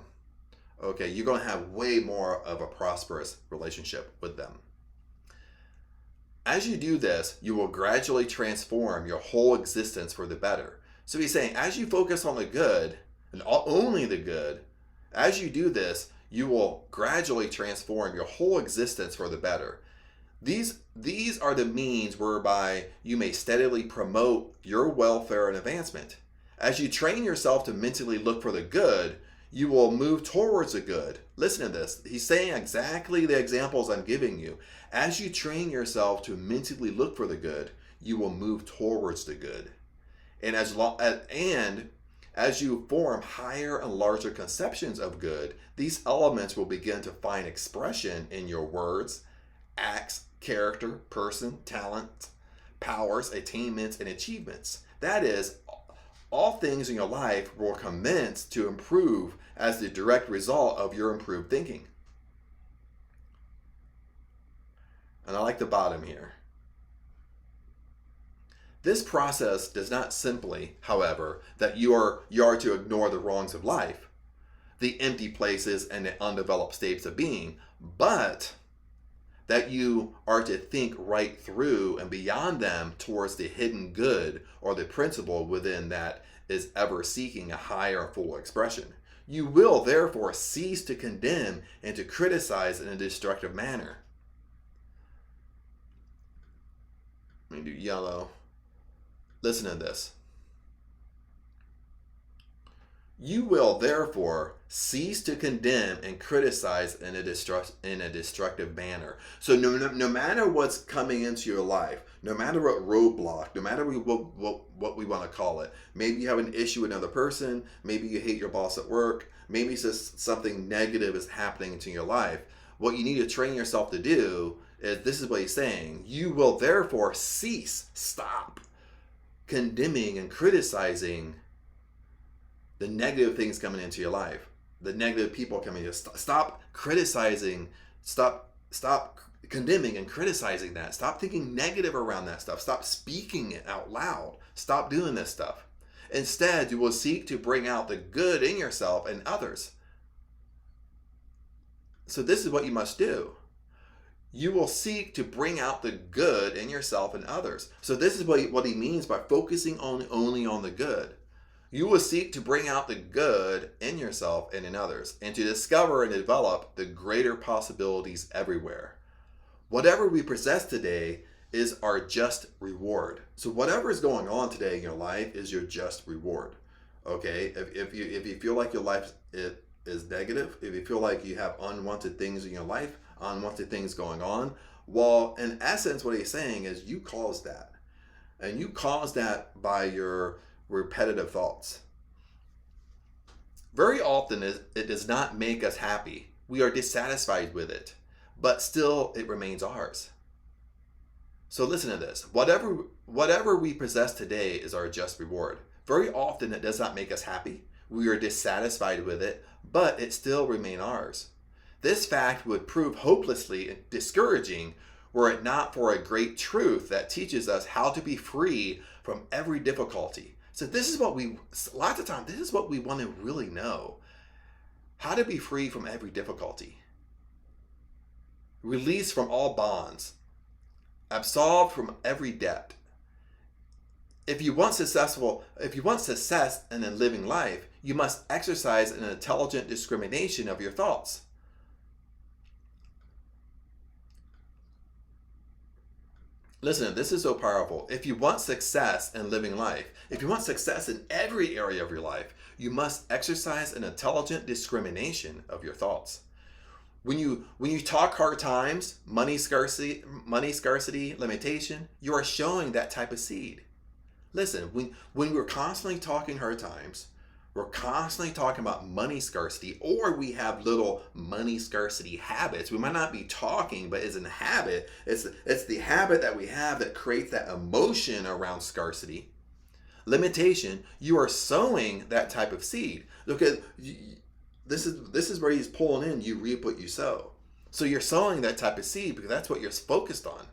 okay, you're going to have way more of a prosperous relationship with them. As you do this, you will gradually transform your whole existence for the better. So he's saying, as you focus on the good, and only the good, as you do this, you will gradually transform your whole existence for the better. These are the means whereby you may steadily promote your welfare and advancement. As you train yourself to mentally look for the good, you will move towards the good. Listen to this. He's saying exactly the examples I'm giving you. As you train yourself to mentally look for the good, you will move towards the good. And as you form higher and larger conceptions of good, these elements will begin to find expression in your words, acts, character, person, talent, powers, attainments, and achievements. That is, all things in your life will commence to improve as the direct result of your improved thinking. And I like the bottom here. This process does not simply, however, that you are to ignore the wrongs of life, the empty places and the undeveloped states of being, but that you are to think right through and beyond them towards the hidden good or the principle within that is ever seeking a higher and fuller expression. You will therefore cease to condemn and to criticize in a destructive manner. Let me do yellow. Listen to this. You will therefore cease to condemn and criticize in a destructive manner. So no matter what's coming into your life, no matter what roadblock, no matter what we want to call it, maybe you have an issue with another person, maybe you hate your boss at work, maybe it's just something negative is happening into your life. What you need to train yourself to do is, this is what he's saying, you will therefore stop condemning and criticizing the negative things coming into your life, the negative people coming in. Stop criticizing, stop condemning and criticizing that. Stop thinking negative around that stuff. Stop speaking it out loud. Stop doing this stuff. Instead, you will seek to bring out the good in yourself and others. So this is what you must do. You will seek to bring out the good in yourself and others. So this is what he means by focusing only on the good. You will seek to bring out the good in yourself and in others, and to discover and develop the greater possibilities everywhere. Whatever we possess today is our just reward. So whatever is going on today in your life is your just reward. Okay? If you feel like your life is negative, if you feel like you have unwanted things in your life, unwanted things going on, well, in essence, what he's saying is you caused that. And you caused that by your repetitive thoughts. Very often, it does not make us happy. We are dissatisfied with it, but still it remains ours. So listen to this. Whatever we possess today is our just reward. Very often it does not make us happy. We are dissatisfied with it, but it still remains ours. This fact would prove hopelessly discouraging were it not for a great truth that teaches us how to be free from every difficulty. So this is what lots of times, this is what we want to really know. How to be free from every difficulty. Released from all bonds. Absolved from every debt. If you want success in a living life, you must exercise an intelligent discrimination of your thoughts. Listen, this is so powerful. If you want success in living life, if you want success in every area of your life, you must exercise an intelligent discrimination of your thoughts. When you talk hard times, money scarcity, limitation, you are showing that type of seed. Listen, when we're constantly talking hard times, we're constantly talking about money scarcity, or we have little money scarcity habits. We might not be talking, but it's a habit. It's the habit that we have that creates that emotion around scarcity. Limitation, you are sowing that type of seed. Look at this is where he's pulling in, you reap what you sow. So you're sowing that type of seed because that's what you're focused on.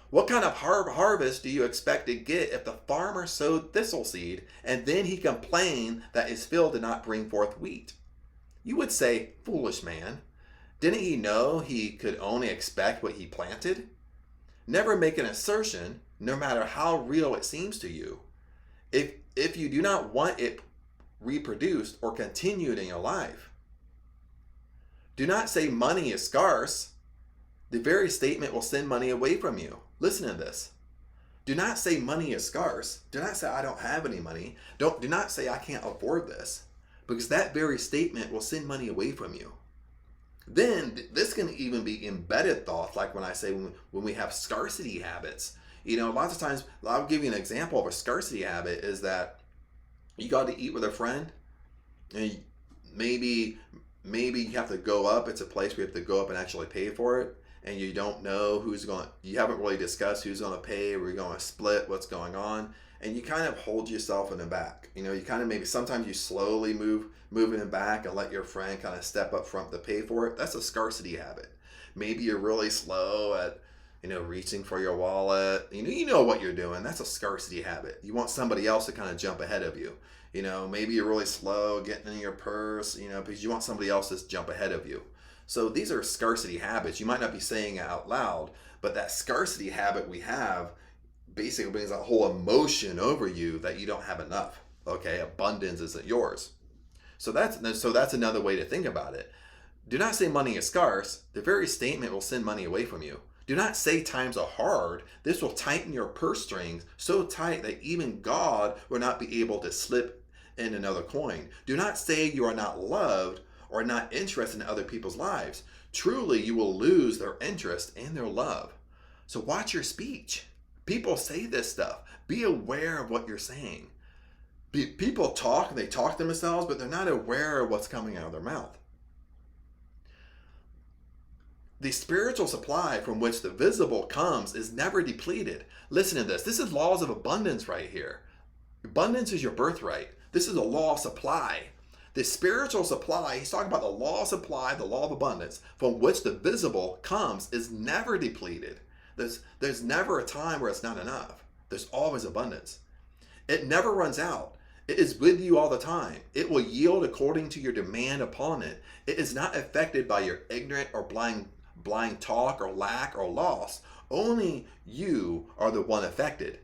What kind of harvest do you expect to get if the farmer sowed thistle seed and then he complained that his field did not bring forth wheat? You would say, foolish man, didn't he know he could only expect what he planted? Never make an assertion, no matter how real it seems to you. If you do not want it reproduced or continued in your life. Do not say money is scarce. The very statement will send money away from you. Listen to this. Do not say money is scarce. Do not say I don't have any money. Do not say I can't afford this, because that very statement will send money away from you. Then this can even be embedded thoughts, like when I say when we have scarcity habits. You know, lots of times, I'll give you an example of a scarcity habit is that you got to eat with a friend, and maybe you have to go up. It's a place where you have to go up and actually pay for it, and you don't know you haven't really discussed who's going to pay, or you're going to split, what's going on, and you kind of hold yourself in the back. You know, you kind of maybe sometimes you slowly move in the back and let your friend kind of step up front to pay for it. That's a scarcity habit. Maybe you're really slow at reaching for your wallet. You know what you're doing. That's a scarcity habit. You want somebody else to kind of jump ahead of you. Maybe you're really slow getting in your purse, because you want somebody else to jump ahead of you. So these are scarcity habits. You might not be saying it out loud, but that scarcity habit we have basically brings a whole emotion over you that you don't have enough. Okay, abundance isn't yours. So that's another way to think about it. Do not say money is scarce. The very statement will send money away from you. Do not say times are hard. This will tighten your purse strings so tight that even God will not be able to slip in another coin. Do not say you are not loved or not interested in other people's lives. Truly, you will lose their interest and their love. So watch your speech. People say this stuff. Be aware of what you're saying. People talk, they talk to themselves, but they're not aware of what's coming out of their mouth. The spiritual supply from which the visible comes is never depleted. Listen to this. This is laws of abundance right here. Abundance is your birthright. This is a law of supply. The spiritual supply, he's talking about the law of supply, the law of abundance, from which the visible comes is never depleted. There's never a time where it's not enough. There's always abundance. It never runs out. It is with you all the time. It will yield according to your demand upon it. It is not affected by your ignorant or blind talk or lack or loss. Only you are the one affected.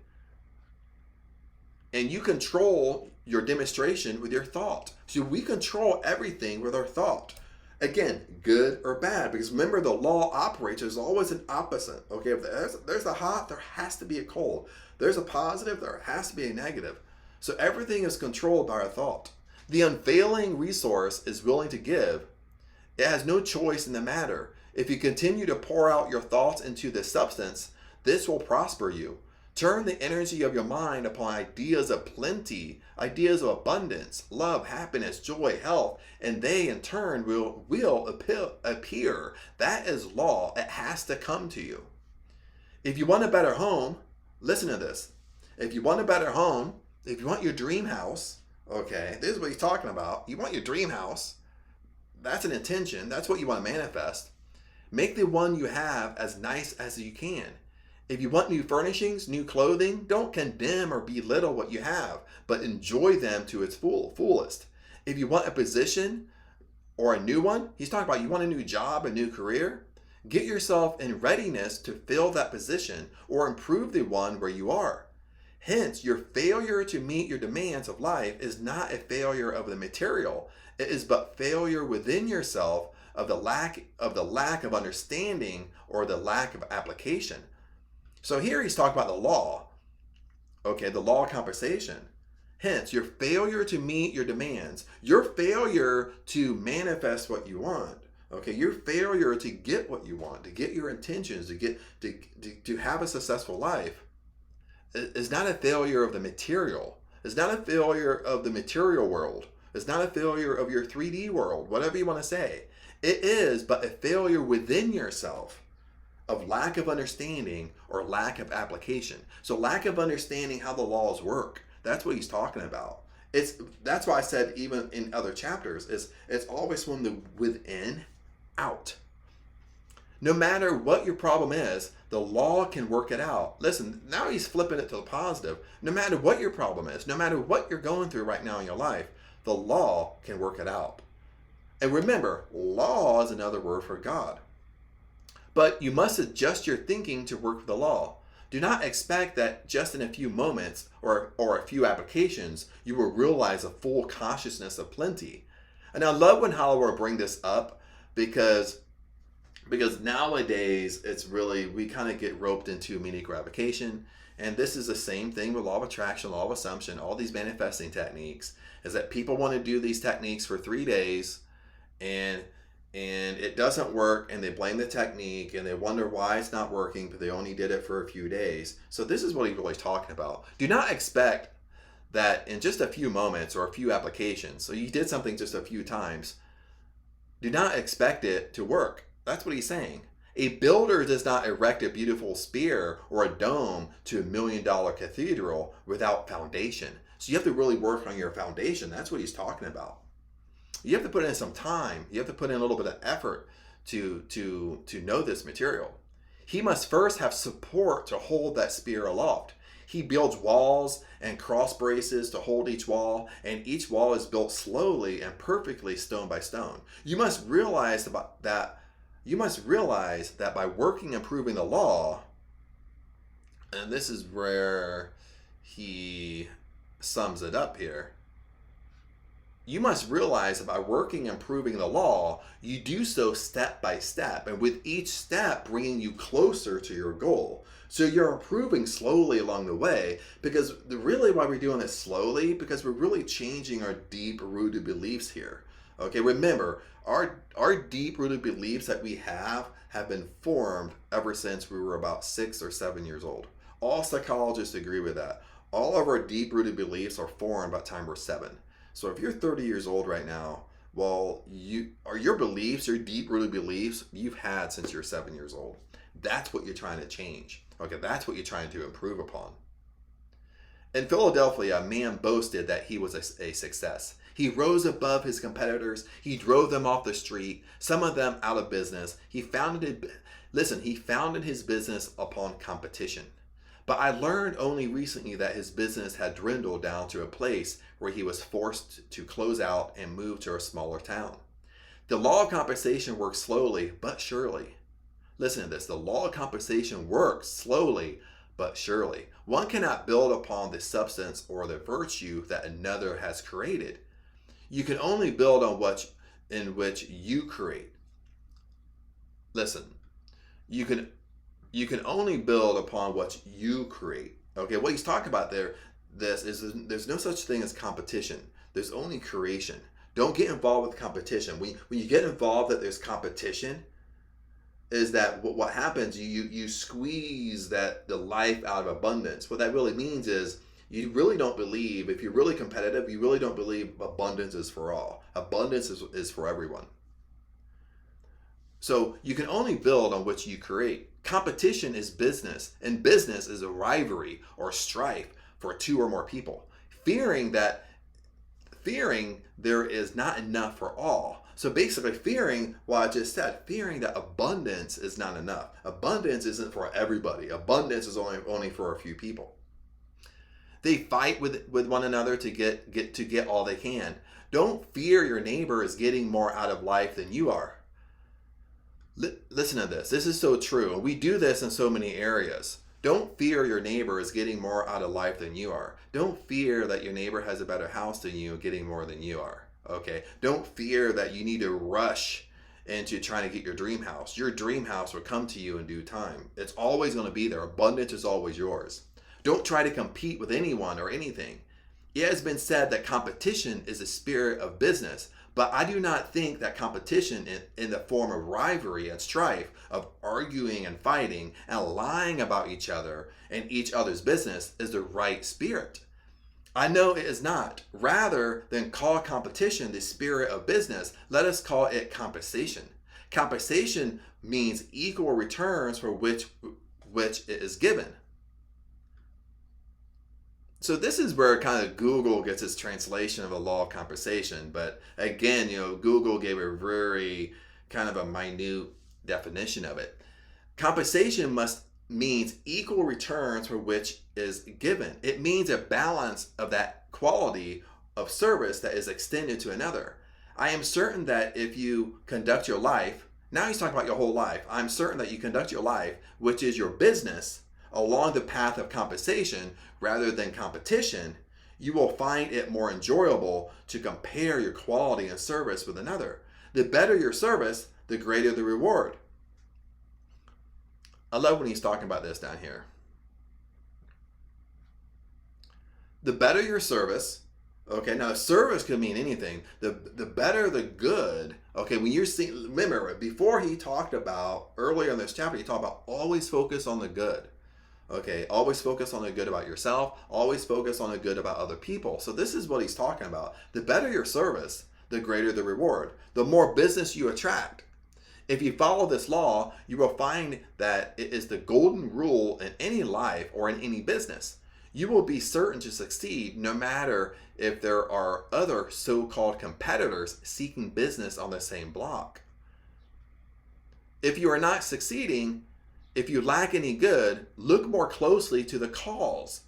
And you control your demonstration with your thought. So we control everything with our thought. Again, good or bad, because remember the law operates, there's always an opposite. Okay, if there's a hot, there has to be a cold. There's a positive, there has to be a negative. So everything is controlled by our thought. The unfailing resource is willing to give. It has no choice in the matter. If you continue to pour out your thoughts into this substance, this will prosper you. Turn the energy of your mind upon ideas of plenty, ideas of abundance, love, happiness, joy, health, and they in turn will appear. That is law. It has to come to you. If you want a better home, listen to this. If you want a better home, if you want your dream house, okay, this is what he's talking about. You want your dream house. That's an intention. That's what you want to manifest. Make the one you have as nice as you can. If you want new furnishings, new clothing, don't condemn or belittle what you have, but enjoy them to its fullest. If you want a position or a new one, he's talking about you want a new job, a new career, get yourself in readiness to fill that position or improve the one where you are. Hence, your failure to meet your demands of life is not a failure of the material. It is but failure within yourself of the lack of understanding or the lack of application. So here he's talking about the law. Okay, the law of compensation. Hence, your failure to meet your demands, your failure to manifest what you want, okay, your failure to get what you want, to get your intentions, to have a successful life, is not a failure of the material. It's not a failure of the material world. It's not a failure of your 3D world, whatever you want to say. It is but a failure within yourself of lack of understanding or lack of application. So lack of understanding how the laws work. That's what he's talking about. That's why I said even in other chapters, it's always from the within out. No matter what your problem is, the law can work it out. Listen, now he's flipping it to the positive. No matter what your problem is, no matter what you're going through right now in your life, the law can work it out. And remember, law is another word for God. But you must adjust your thinking to work with the law. Do not expect that just in a few moments or a few applications, you will realize a full consciousness of plenty. And I love when Holliwell bring this up because nowadays it's really, we kind of get roped into immediate gratification. And this is the same thing with law of attraction, law of assumption, all these manifesting techniques, is that people want to do these techniques for 3 days and it doesn't work, and they blame the technique and they wonder why it's not working, but they only did it for a few days. So this is what he's really talking about. Do not expect that in just a few moments or a few applications, so you did something just a few times, do not expect it to work. That's what he's saying. A builder does not erect a beautiful spear or a dome to $1 million cathedral without foundation. So you have to really work on your foundation. That's what he's talking about. You have to put in some time. You have to put in a little bit of effort to know this material. He must first have support to hold that spear aloft. He builds walls and cross braces to hold each wall, and each wall is built slowly and perfectly stone by stone. You must realize that by working and proving the law, and this is where he sums it up here. You must realize that by working and proving the law, you do so step by step, and with each step bringing you closer to your goal. So you're improving slowly along the way, because really why we're doing this slowly, because we're really changing our deep-rooted beliefs here. Okay, remember, our deep-rooted beliefs that we have been formed ever since we were about 6 or 7 years old. All psychologists agree with that. All of our deep-rooted beliefs are formed by the time we're 7. So if you're 30 years old right now, well, your beliefs, your deep-rooted beliefs, you've had since you're 7 years old. That's what you're trying to change. Okay, that's what you're trying to improve upon. In Philadelphia, a man boasted that he was a success. He rose above his competitors. He drove them off the street, some of them out of business. He founded his business upon competition. But I learned only recently that his business had dwindled down to a place where he was forced to close out and move to a smaller town. The law of compensation works slowly but surely. Listen to this. The law of compensation works slowly but surely. One cannot build upon the substance or the virtue that another has created. You can only build on in which you create. Listen, you can only build upon what you create. Okay, what he's talking about there's no such thing as competition. There's only creation. Don't get involved with competition. When you get involved that there's competition, is that what happens? You squeeze the life out of abundance. What that really means is you really don't believe, if you're really competitive, you really don't believe abundance is for all. Abundance is for everyone. So you can only build on what you create. Competition is business, and business is a rivalry or strife for two or more people. Fearing there is not enough for all. So basically fearing what I just said, fearing that abundance is not enough. Abundance isn't for everybody. Abundance is only for a few people. They fight with one another to get all they can. Don't fear your neighbor is getting more out of life than you are. Listen to this. This is so true. We do this in so many areas. Don't fear your neighbor is getting more out of life than you are. Don't fear that your neighbor has a better house than you, getting more than you are. Okay? Don't fear that you need to rush into trying to get your dream house. Your dream house will come to you in due time. It's always going to be there. Abundance is always yours. Don't try to compete with anyone or anything. It has been said that competition is the spirit of business, but I do not think that competition in the form of rivalry and strife, of arguing and fighting and lying about each other and each other's business is the right spirit. I know it is not. Rather than call competition the spirit of business, let us call it compensation. Compensation means equal returns for which it is given. So this is where kind of Google gets its translation of the law of compensation. But again, Google gave a very kind of a minute definition of it. Compensation means equal returns for which is given. It means a balance of that quality of service that is extended to another. I am certain that if you conduct your life, now he's talking about your whole life. I'm certain that you conduct your life, which is your business, along the path of compensation rather than competition, you will find it more enjoyable to compare your quality and service with another. The better your service, the greater the reward. I love when he's talking about this down here. The better your service, okay, now service could mean anything. The better the good, okay, when you're seeing, remember, before he talked about, earlier in this chapter, he talked about always focus on the good. Okay, always focus on the good about yourself. Always focus on the good about other people. So this is what he's talking about. The better your service, the greater the reward. The more business you attract. If you follow this law, you will find that it is the golden rule in any life or in any business. You will be certain to succeed no matter if there are other so-called competitors seeking business on the same block. If you are not succeeding, if you lack any good, look more closely to the cause.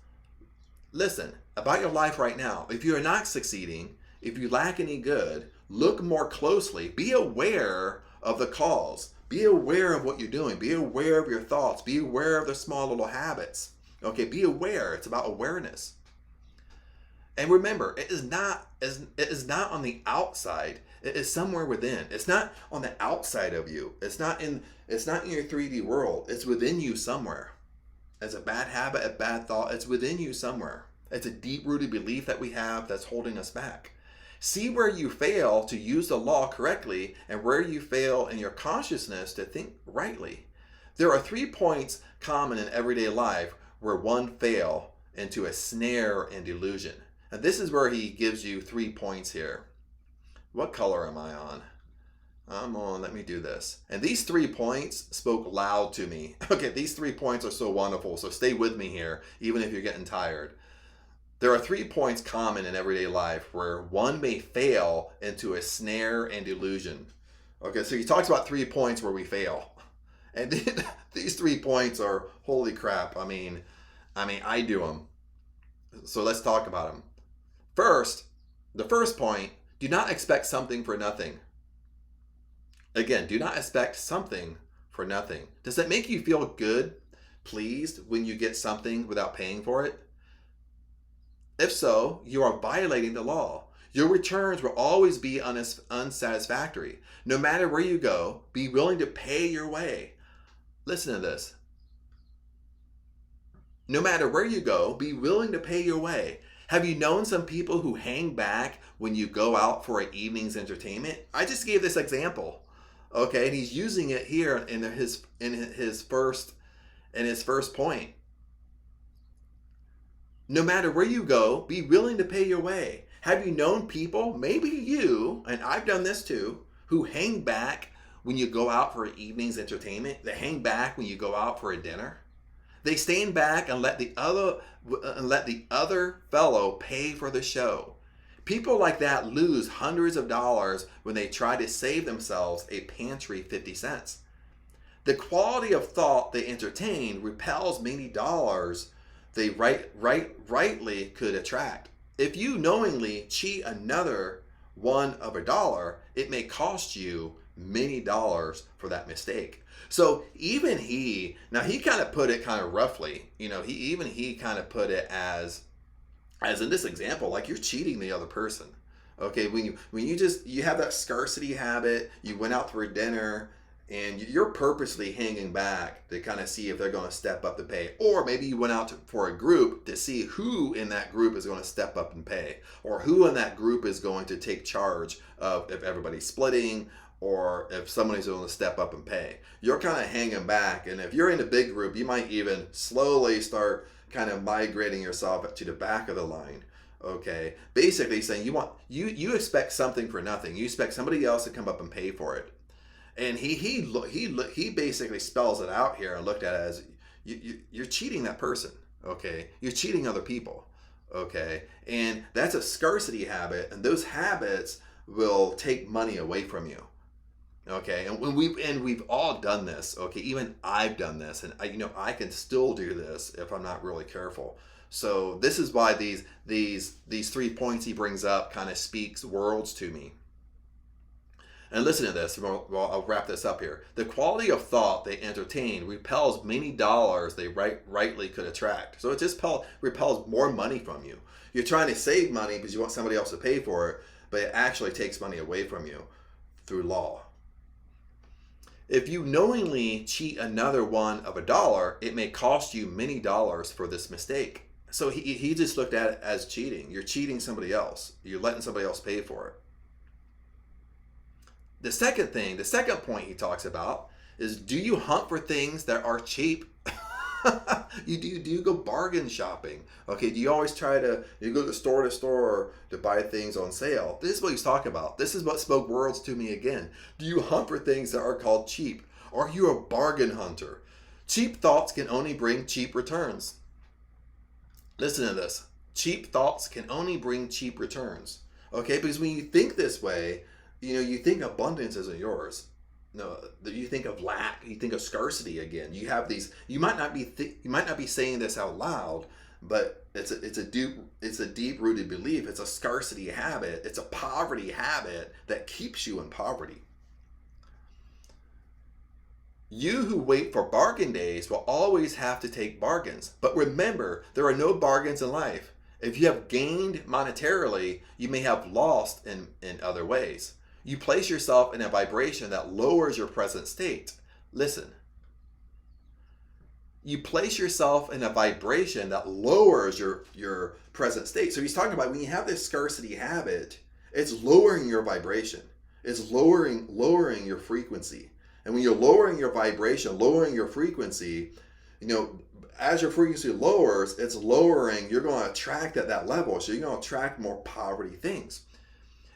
Listen, about your life right now, if you are not succeeding, if you lack any good, look more closely. Be aware of the cause. Be aware of what you're doing. Be aware of your thoughts. Be aware of the small little habits. Okay, be aware. It's about awareness. And remember, it is not on the outside. It is somewhere within. It's not on the outside of you. It's not in your 3D world. It's within you somewhere. It's a bad habit, a bad thought. It's within you somewhere. It's a deep-rooted belief that we have that's holding us back. See where you fail to use the law correctly and where you fail in your consciousness to think rightly. There are 3 points common in everyday life where one fail into a snare and delusion. And this is where he gives you 3 points here. What color am I on? I'm on, let me do this. And these 3 points spoke loud to me. Okay, these 3 points are so wonderful, so stay with me here, even if you're getting tired. There are 3 points common in everyday life where one may fail into a snare and delusion. Okay, so he talks about 3 points where we fail. And these 3 points are, holy crap, I mean, I do them. So let's talk about them. First, the first point, do not expect something for nothing. Again, do not expect something for nothing. Does that make you feel good, pleased, when you get something without paying for it? If so, you are violating the law. Your returns will always be unsatisfactory. No matter where you go, be willing to pay your way. Listen to this. No matter where you go, be willing to pay your way. Have you known some people who hang back when you go out for an evening's entertainment? I just gave this example, okay, and he's using it here in his first point. No matter where you go, be willing to pay your way. Have you known people, maybe you, and I've done this too, who hang back when you go out for an evening's entertainment? They hang back when you go out for a dinner. They stand back and let the other fellow pay for the show. People like that lose hundreds of dollars when they try to save themselves a pantry 50 cents. The quality of thought they entertain repels many dollars they rightly could attract. If you knowingly cheat another one of a dollar, it may cost you many dollars for that mistake. So even he kind of put it kind of roughly, he kind of put it as in this example, like you're cheating the other person. Okay, when you have that scarcity habit, you went out for a dinner and you're purposely hanging back to kind of see if they're going to step up to pay. Or maybe you went out for a group to see who in that group is going to step up and pay, or who in that group is going to take charge of if everybody's splitting, or if somebody's going to step up and pay. You're kind of hanging back, and if you're in a big group, you might even slowly start kind of migrating yourself to the back of the line. Okay, basically saying you expect something for nothing. You expect somebody else to come up and pay for it. And he basically spells it out here and looked at it as you're cheating that person. Okay, you're cheating other people. Okay, and that's a scarcity habit, and those habits will take money away from you. Okay, and we've all done this. Okay, even I've done this, and I can still do this if I'm not really careful. So this is why these 3 points he brings up kind of speaks worlds to me. And listen to this, I'll wrap this up here. The quality of thought they entertain repels many dollars they rightly could attract. So it just repels more money from you. You're trying to save money because you want somebody else to pay for it, but it actually takes money away from you through law. If you knowingly cheat another one of a dollar, it may cost you many dollars for this mistake. So he just looked at it as cheating. You're cheating somebody else. You're letting somebody else pay for it. The second point he talks about is, do you hunt for things that are cheap? Do you go bargain shopping? Okay, do you always you go to store to buy things on sale? This is what he's talking about. This is what spoke worlds to me again. Do you hunt for things that are called cheap? Are you a bargain hunter? Cheap thoughts can only bring cheap returns. Listen to this. Cheap thoughts can only bring cheap returns. Okay, because when you think this way, you think abundance isn't yours. No, you think of lack. You think of scarcity again. You have these. You might not be saying this out loud, but it's a deep rooted belief. It's a scarcity habit. It's a poverty habit that keeps you in poverty. You who wait for bargain days will always have to take bargains. But remember, there are no bargains in life. If you have gained monetarily, you may have lost in other ways. You place yourself in a vibration that lowers your present state. Listen. You place yourself in a vibration that lowers your present state. So he's talking about when you have this scarcity habit, it's lowering your vibration. It's lowering your frequency. And when you're lowering your vibration, lowering your frequency, as your frequency lowers, it's lowering, you're going to attract at that level. So you're going to attract more poverty things.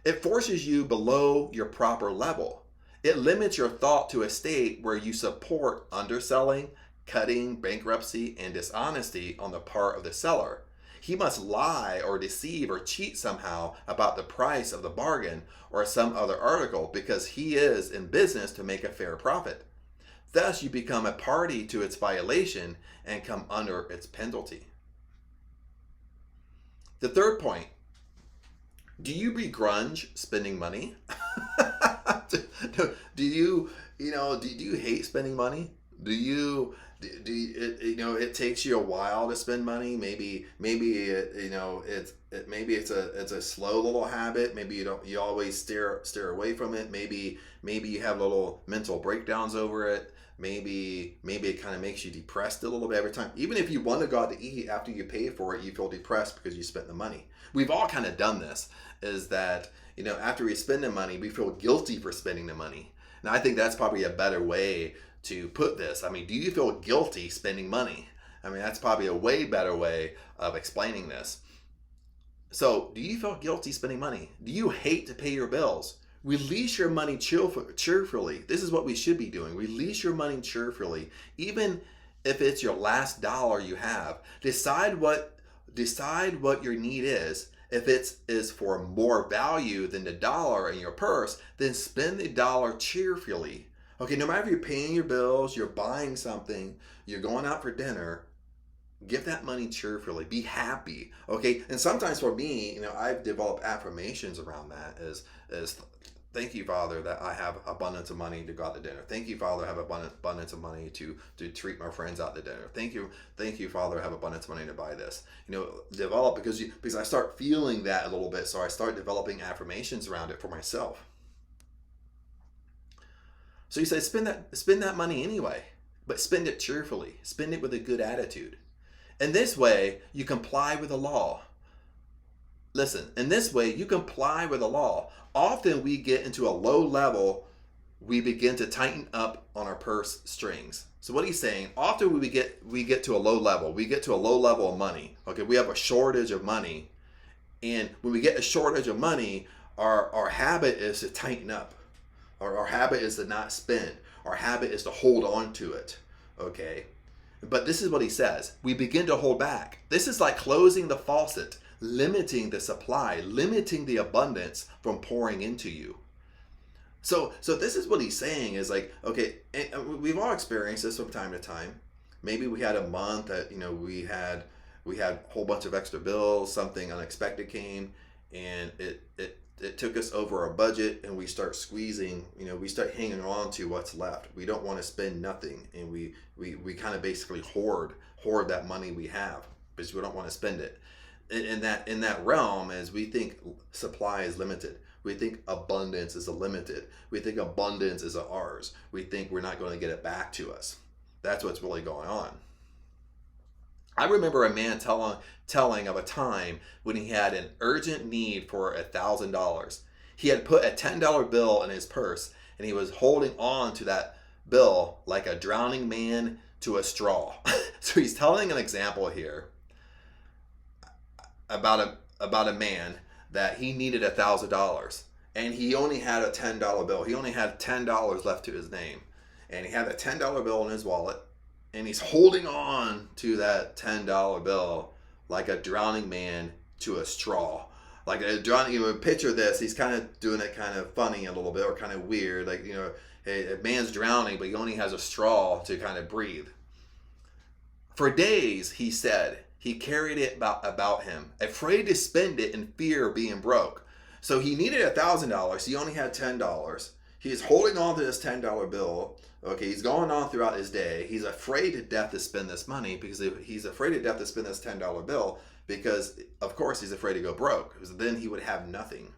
It forces you below your proper level. It limits your thought to a state where you support underselling, cutting, bankruptcy, and dishonesty on the part of the seller. He must lie or deceive or cheat somehow about the price of the bargain or some other article because he is in business to make a fair profit. Thus, you become a party to its violation and come under its penalty. The third point Do you begrudge spending money? do you, do you hate spending money? Do you, do you, it takes you a while to spend money. Maybe it's a slow little habit. Maybe you always steer away from it. Maybe you have little mental breakdowns over it. Maybe it kind of makes you depressed a little bit every time. Even if you want to go out to eat after you pay for it, you feel depressed because you spent the money. We've all kind of done this, is that, after we spend the money, we feel guilty for spending the money. Now, I think that's probably a better way to put this. I mean, do you feel guilty spending money? I mean, that's probably a way better way of explaining this. So, do you feel guilty spending money? Do you hate to pay your bills? Release your money cheerfully. This is what we should be doing. Release your money cheerfully. Even if it's your last dollar you have. Decide what your need is. If it is for more value than the dollar in your purse, then spend the dollar cheerfully. Okay, no matter if you're paying your bills, you're buying something, you're going out for dinner, give that money cheerfully. Be happy. Okay, and sometimes for me, I've developed affirmations around that. Is thank you, Father, that I have abundance of money to go out to dinner. Thank you, Father, I have abundance of money to treat my friends out to dinner. Thank you, Father, I have abundance of money to buy this. Develop because I start feeling that a little bit, so I start developing affirmations around it for myself. So you say spend that money anyway, but spend it cheerfully. Spend it with a good attitude. In this way, you comply with the law. Listen, in this way, you comply with the law. Often we get into a low level, we begin to tighten up on our purse strings. So what he's saying, often we get to a low level. We get to a low level of money. Okay, we have a shortage of money. And when we get a shortage of money, our habit is to tighten up. Our habit is to not spend. Our habit is to hold on to it. Okay? But this is what he says. We begin to hold back. This is like closing the faucet, limiting the supply, limiting the abundance from pouring into you. So this is what he's saying is like, okay, and we've all experienced this from time to time. Maybe we had a month that, we had a whole bunch of extra bills, something unexpected came, and it took us over our budget, and we start squeezing, we start hanging on to what's left. We don't want to spend nothing, and we kind of basically hoard that money we have because we don't want to spend it. In that realm, as we think supply is limited, we think abundance is limited, we think abundance is ours, we think we're not going to get it back to us. That's what's really going on. I remember a man telling of a time when he had an urgent need for $1,000. He had put a $10 bill in his purse, and he was holding on to that bill like a drowning man to a straw. So he's telling an example here about a man that he needed $1,000, and he only had a $10 bill. He only had $10 left to his name, and he had a $10 bill in his wallet. And he's holding on to that $10 bill like a drowning man to a straw. Like a drowning, you would picture this, he's kind of doing it kind of funny a little bit, or kind of weird. Like, a man's drowning, but he only has a straw to kind of breathe. For days, he said, he carried it about him, afraid to spend it in fear of being broke. So he needed $1,000, he only had $10. He's holding on to this $10 bill. Okay, he's going on throughout his day. He's afraid to death to spend this money because he's afraid to death to spend this $10 bill because, of course, he's afraid to go broke because then he would have nothing.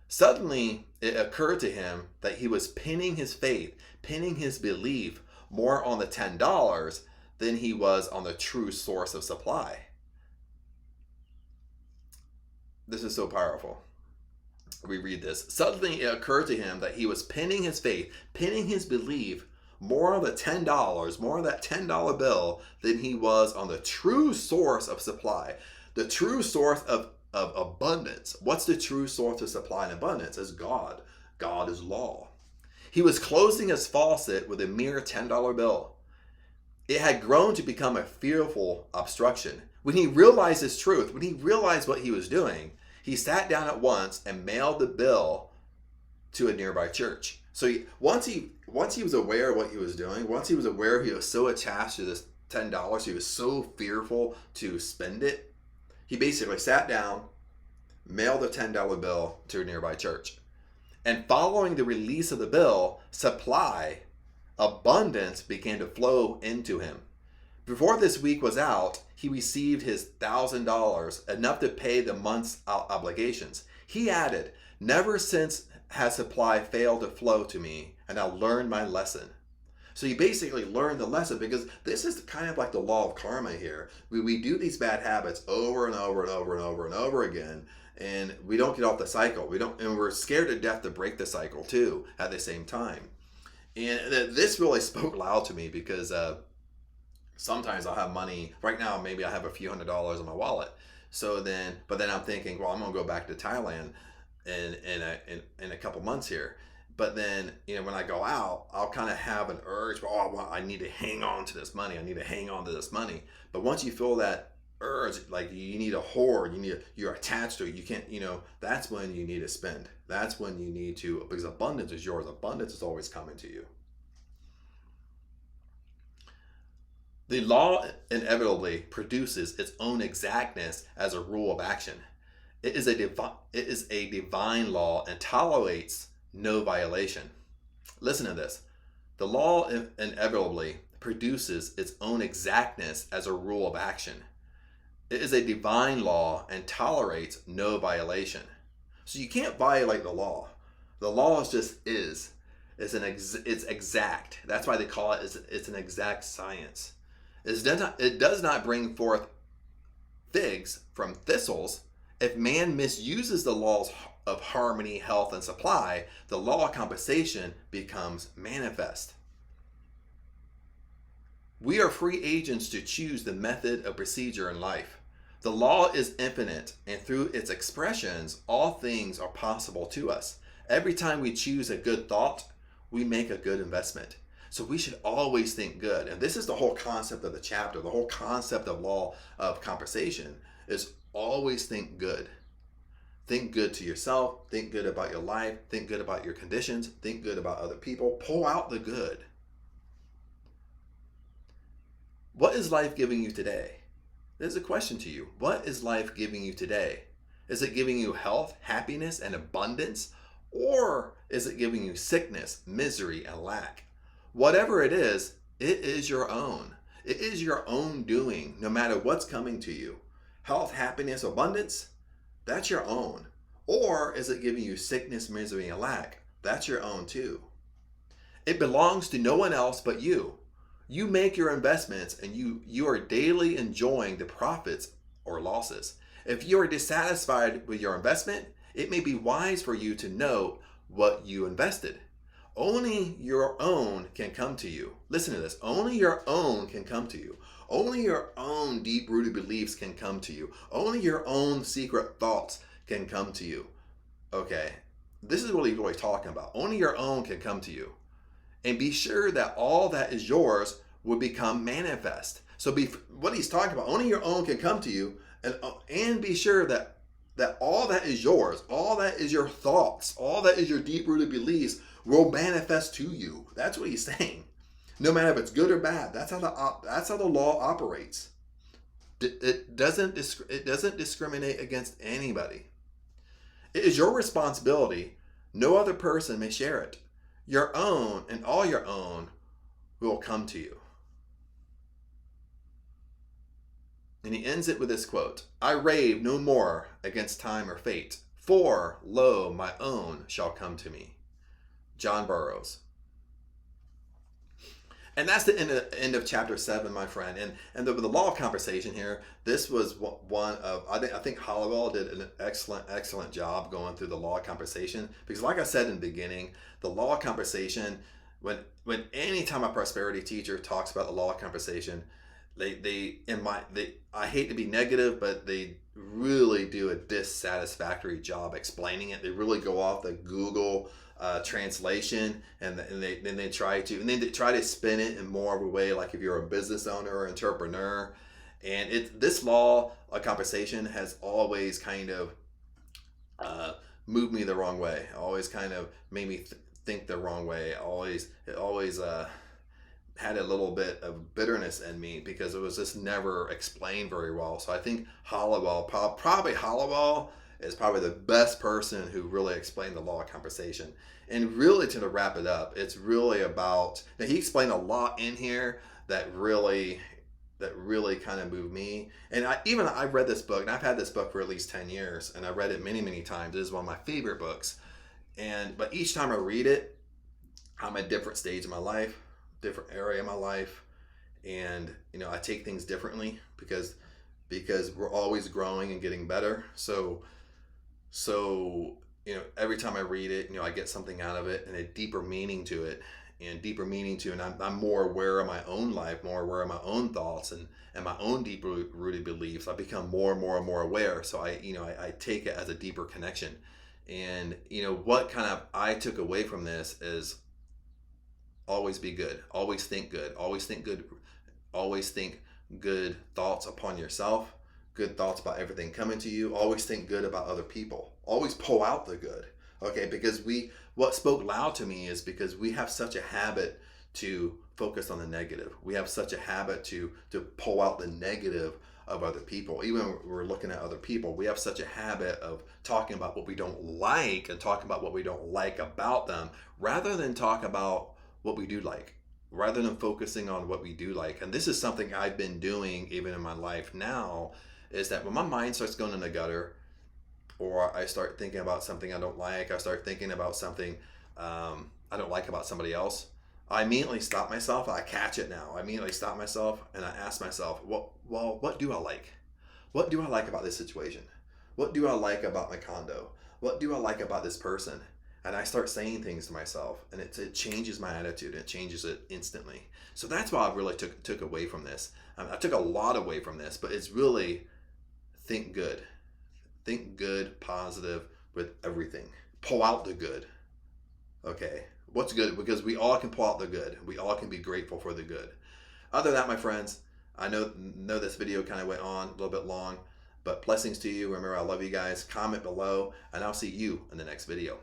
Suddenly, it occurred to him that he was pinning his faith, pinning his belief more on the $10 than he was on the true source of supply. This is so powerful. We read this. Suddenly it occurred to him that he was pinning his faith, pinning his belief more on the $10, more on that $10 bill than he was on the true source of supply, the true source of abundance. What's the true source of supply and abundance? Is God. God is law. He was closing his faucet with a mere $10 bill. It had grown to become a fearful obstruction. When he realized this truth, when he realized what he was doing, he sat down at once and mailed the bill to a nearby church. So once he was aware of what he was doing, once he was aware he was so attached to this $10, he was so fearful to spend it, he basically sat down, mailed a $10 bill to a nearby church. And following the release of the bill, abundance began to flow into him. Before this week was out, he received his $1,000, enough to pay the month's obligations. He added, "Never since has supply failed to flow to me, and I learned my lesson." So you basically learn the lesson, because this is kind of like the law of karma here. We do these bad habits over and over and over and over and over again, and we don't get off the cycle. And we're scared to death to break the cycle too at the same time. And this really spoke loud to me, because sometimes I'll have money. Right now, maybe I have a few $100s in my wallet. But then I'm thinking, well, I'm gonna go back to Thailand in a couple months here. But then, when I go out, I'll kind of have an urge, I need to hang on to this money. I need to hang on to this money. But once you feel that urge, like you need a hoard, you're attached to it, you can't, that's when you need to spend. That's when you need to, because abundance is yours. Abundance is always coming to you. The law inevitably produces its own exactness as a rule of action. It is a divine law and tolerates no violation. Listen to this. The law inevitably produces its own exactness as a rule of action. It is a divine law and tolerates no violation. So you can't violate the law. The law is. It's exact. That's why they call it. It's an exact science. It does not bring forth figs from thistles. If man misuses the laws of harmony, health, and supply, the law of compensation becomes manifest. We are free agents to choose the method of procedure in life. The law is infinite, and through its expressions, all things are possible to us. Every time we choose a good thought, we make a good investment. So we should always think good. And this is the whole concept of the chapter. The whole concept of law of compensation is always think good. Think good to yourself. Think good about your life. Think good about your conditions. Think good about other people. Pull out the good. What is life giving you today? There's a question to you. What is life giving you today? Is it giving you health, happiness, and abundance? Or is it giving you sickness, misery, and lack? Whatever it is your own. It is your own doing, no matter what's coming to you. Health, happiness, abundance, that's your own. Or is it giving you sickness, misery, and lack? That's your own too. It belongs to no one else but you. You make your investments, and you are daily enjoying the profits or losses. If you are dissatisfied with your investment, it may be wise for you to know what you invested. Only your own can come to you. Listen to this. Only your own can come to you. Only your own deep-rooted beliefs can come to you. Only your own secret thoughts can come to you. Okay, this is what he's really talking about. Only your own can come to you. And be sure that all that is yours will become manifest. So what he's talking about, only your own can come to you, and be sure that all that is yours, all that is your thoughts, all that is your deep-rooted beliefs will manifest to you. That's what he's saying. No matter if it's good or bad, that's how the law operates. It doesn't discriminate against anybody. It is your responsibility. No other person may share it. Your own and all your own will come to you. And he ends it with this quote: I rave no more against time or fate, for lo, my own shall come to me. John Burroughs. And that's the end of chapter 7, my friend. And the law of compensation here, this was one of, I think Holliwell did an excellent job going through the law of compensation. Because like I said in the beginning, the law of compensation, when any time a prosperity teacher talks about the law of compensation, I hate to be negative, but they really do a dissatisfactory job explaining it. They really go off the Google translation, and they try to spin it in more of a way like if you're a business owner or entrepreneur. And this law of compensation has always kind of moved me the wrong way. Always kind of made me think the wrong way. It always had a little bit of bitterness in me because it was just never explained very well. So I think Holliwell, probably Holliwell, is probably the best person who really explained the law of compensation. And really, to wrap it up, it's really about, now he explained a lot in here that really kind of moved me. And I've read this book, and I've had this book for at least 10 years, and I've read it many, many times. It is one of my favorite books. But each time I read it, I'm at a different stage in my life, different area of my life. And, I take things differently because we're always growing and getting better. So, every time I read it, I get something out of it and a deeper meaning to it. And I'm more aware of my own life, more aware of my own thoughts and my own deep rooted beliefs. I become more and more and more aware. So I take it as a deeper connection. And, what kind of I took away from this is always be good, always think good, always think good thoughts upon yourself, good thoughts about everything coming to you, always think good about other people, always pull out the good. Okay, because what spoke loud to me is because we have such a habit to focus on the negative. We have such a habit to pull out the negative of other people. Even when we're looking at other people, we have such a habit of talking about what we don't like and talking about what we don't like about them, rather than talk about what we do like, rather than focusing on what we do like. And this is something I've been doing even in my life now, is that when my mind starts going in the gutter, or I start thinking about something I don't like, I start thinking about something I don't like about somebody else, I immediately stop myself. I catch it now. I immediately stop myself and I ask myself, what do I like? What do I like about this situation? What do I like about my condo? What do I like about this person? And I start saying things to myself, and it changes my attitude. It changes it instantly. So that's what I really took away from this. I took a lot away from this, but it's really think good. Think good, positive with everything. Pull out the good. Okay, what's good? Because we all can pull out the good. We all can be grateful for the good. Other than that, my friends, I know this video kind of went on a little bit long, but blessings to you. Remember, I love you guys. Comment below, and I'll see you in the next video.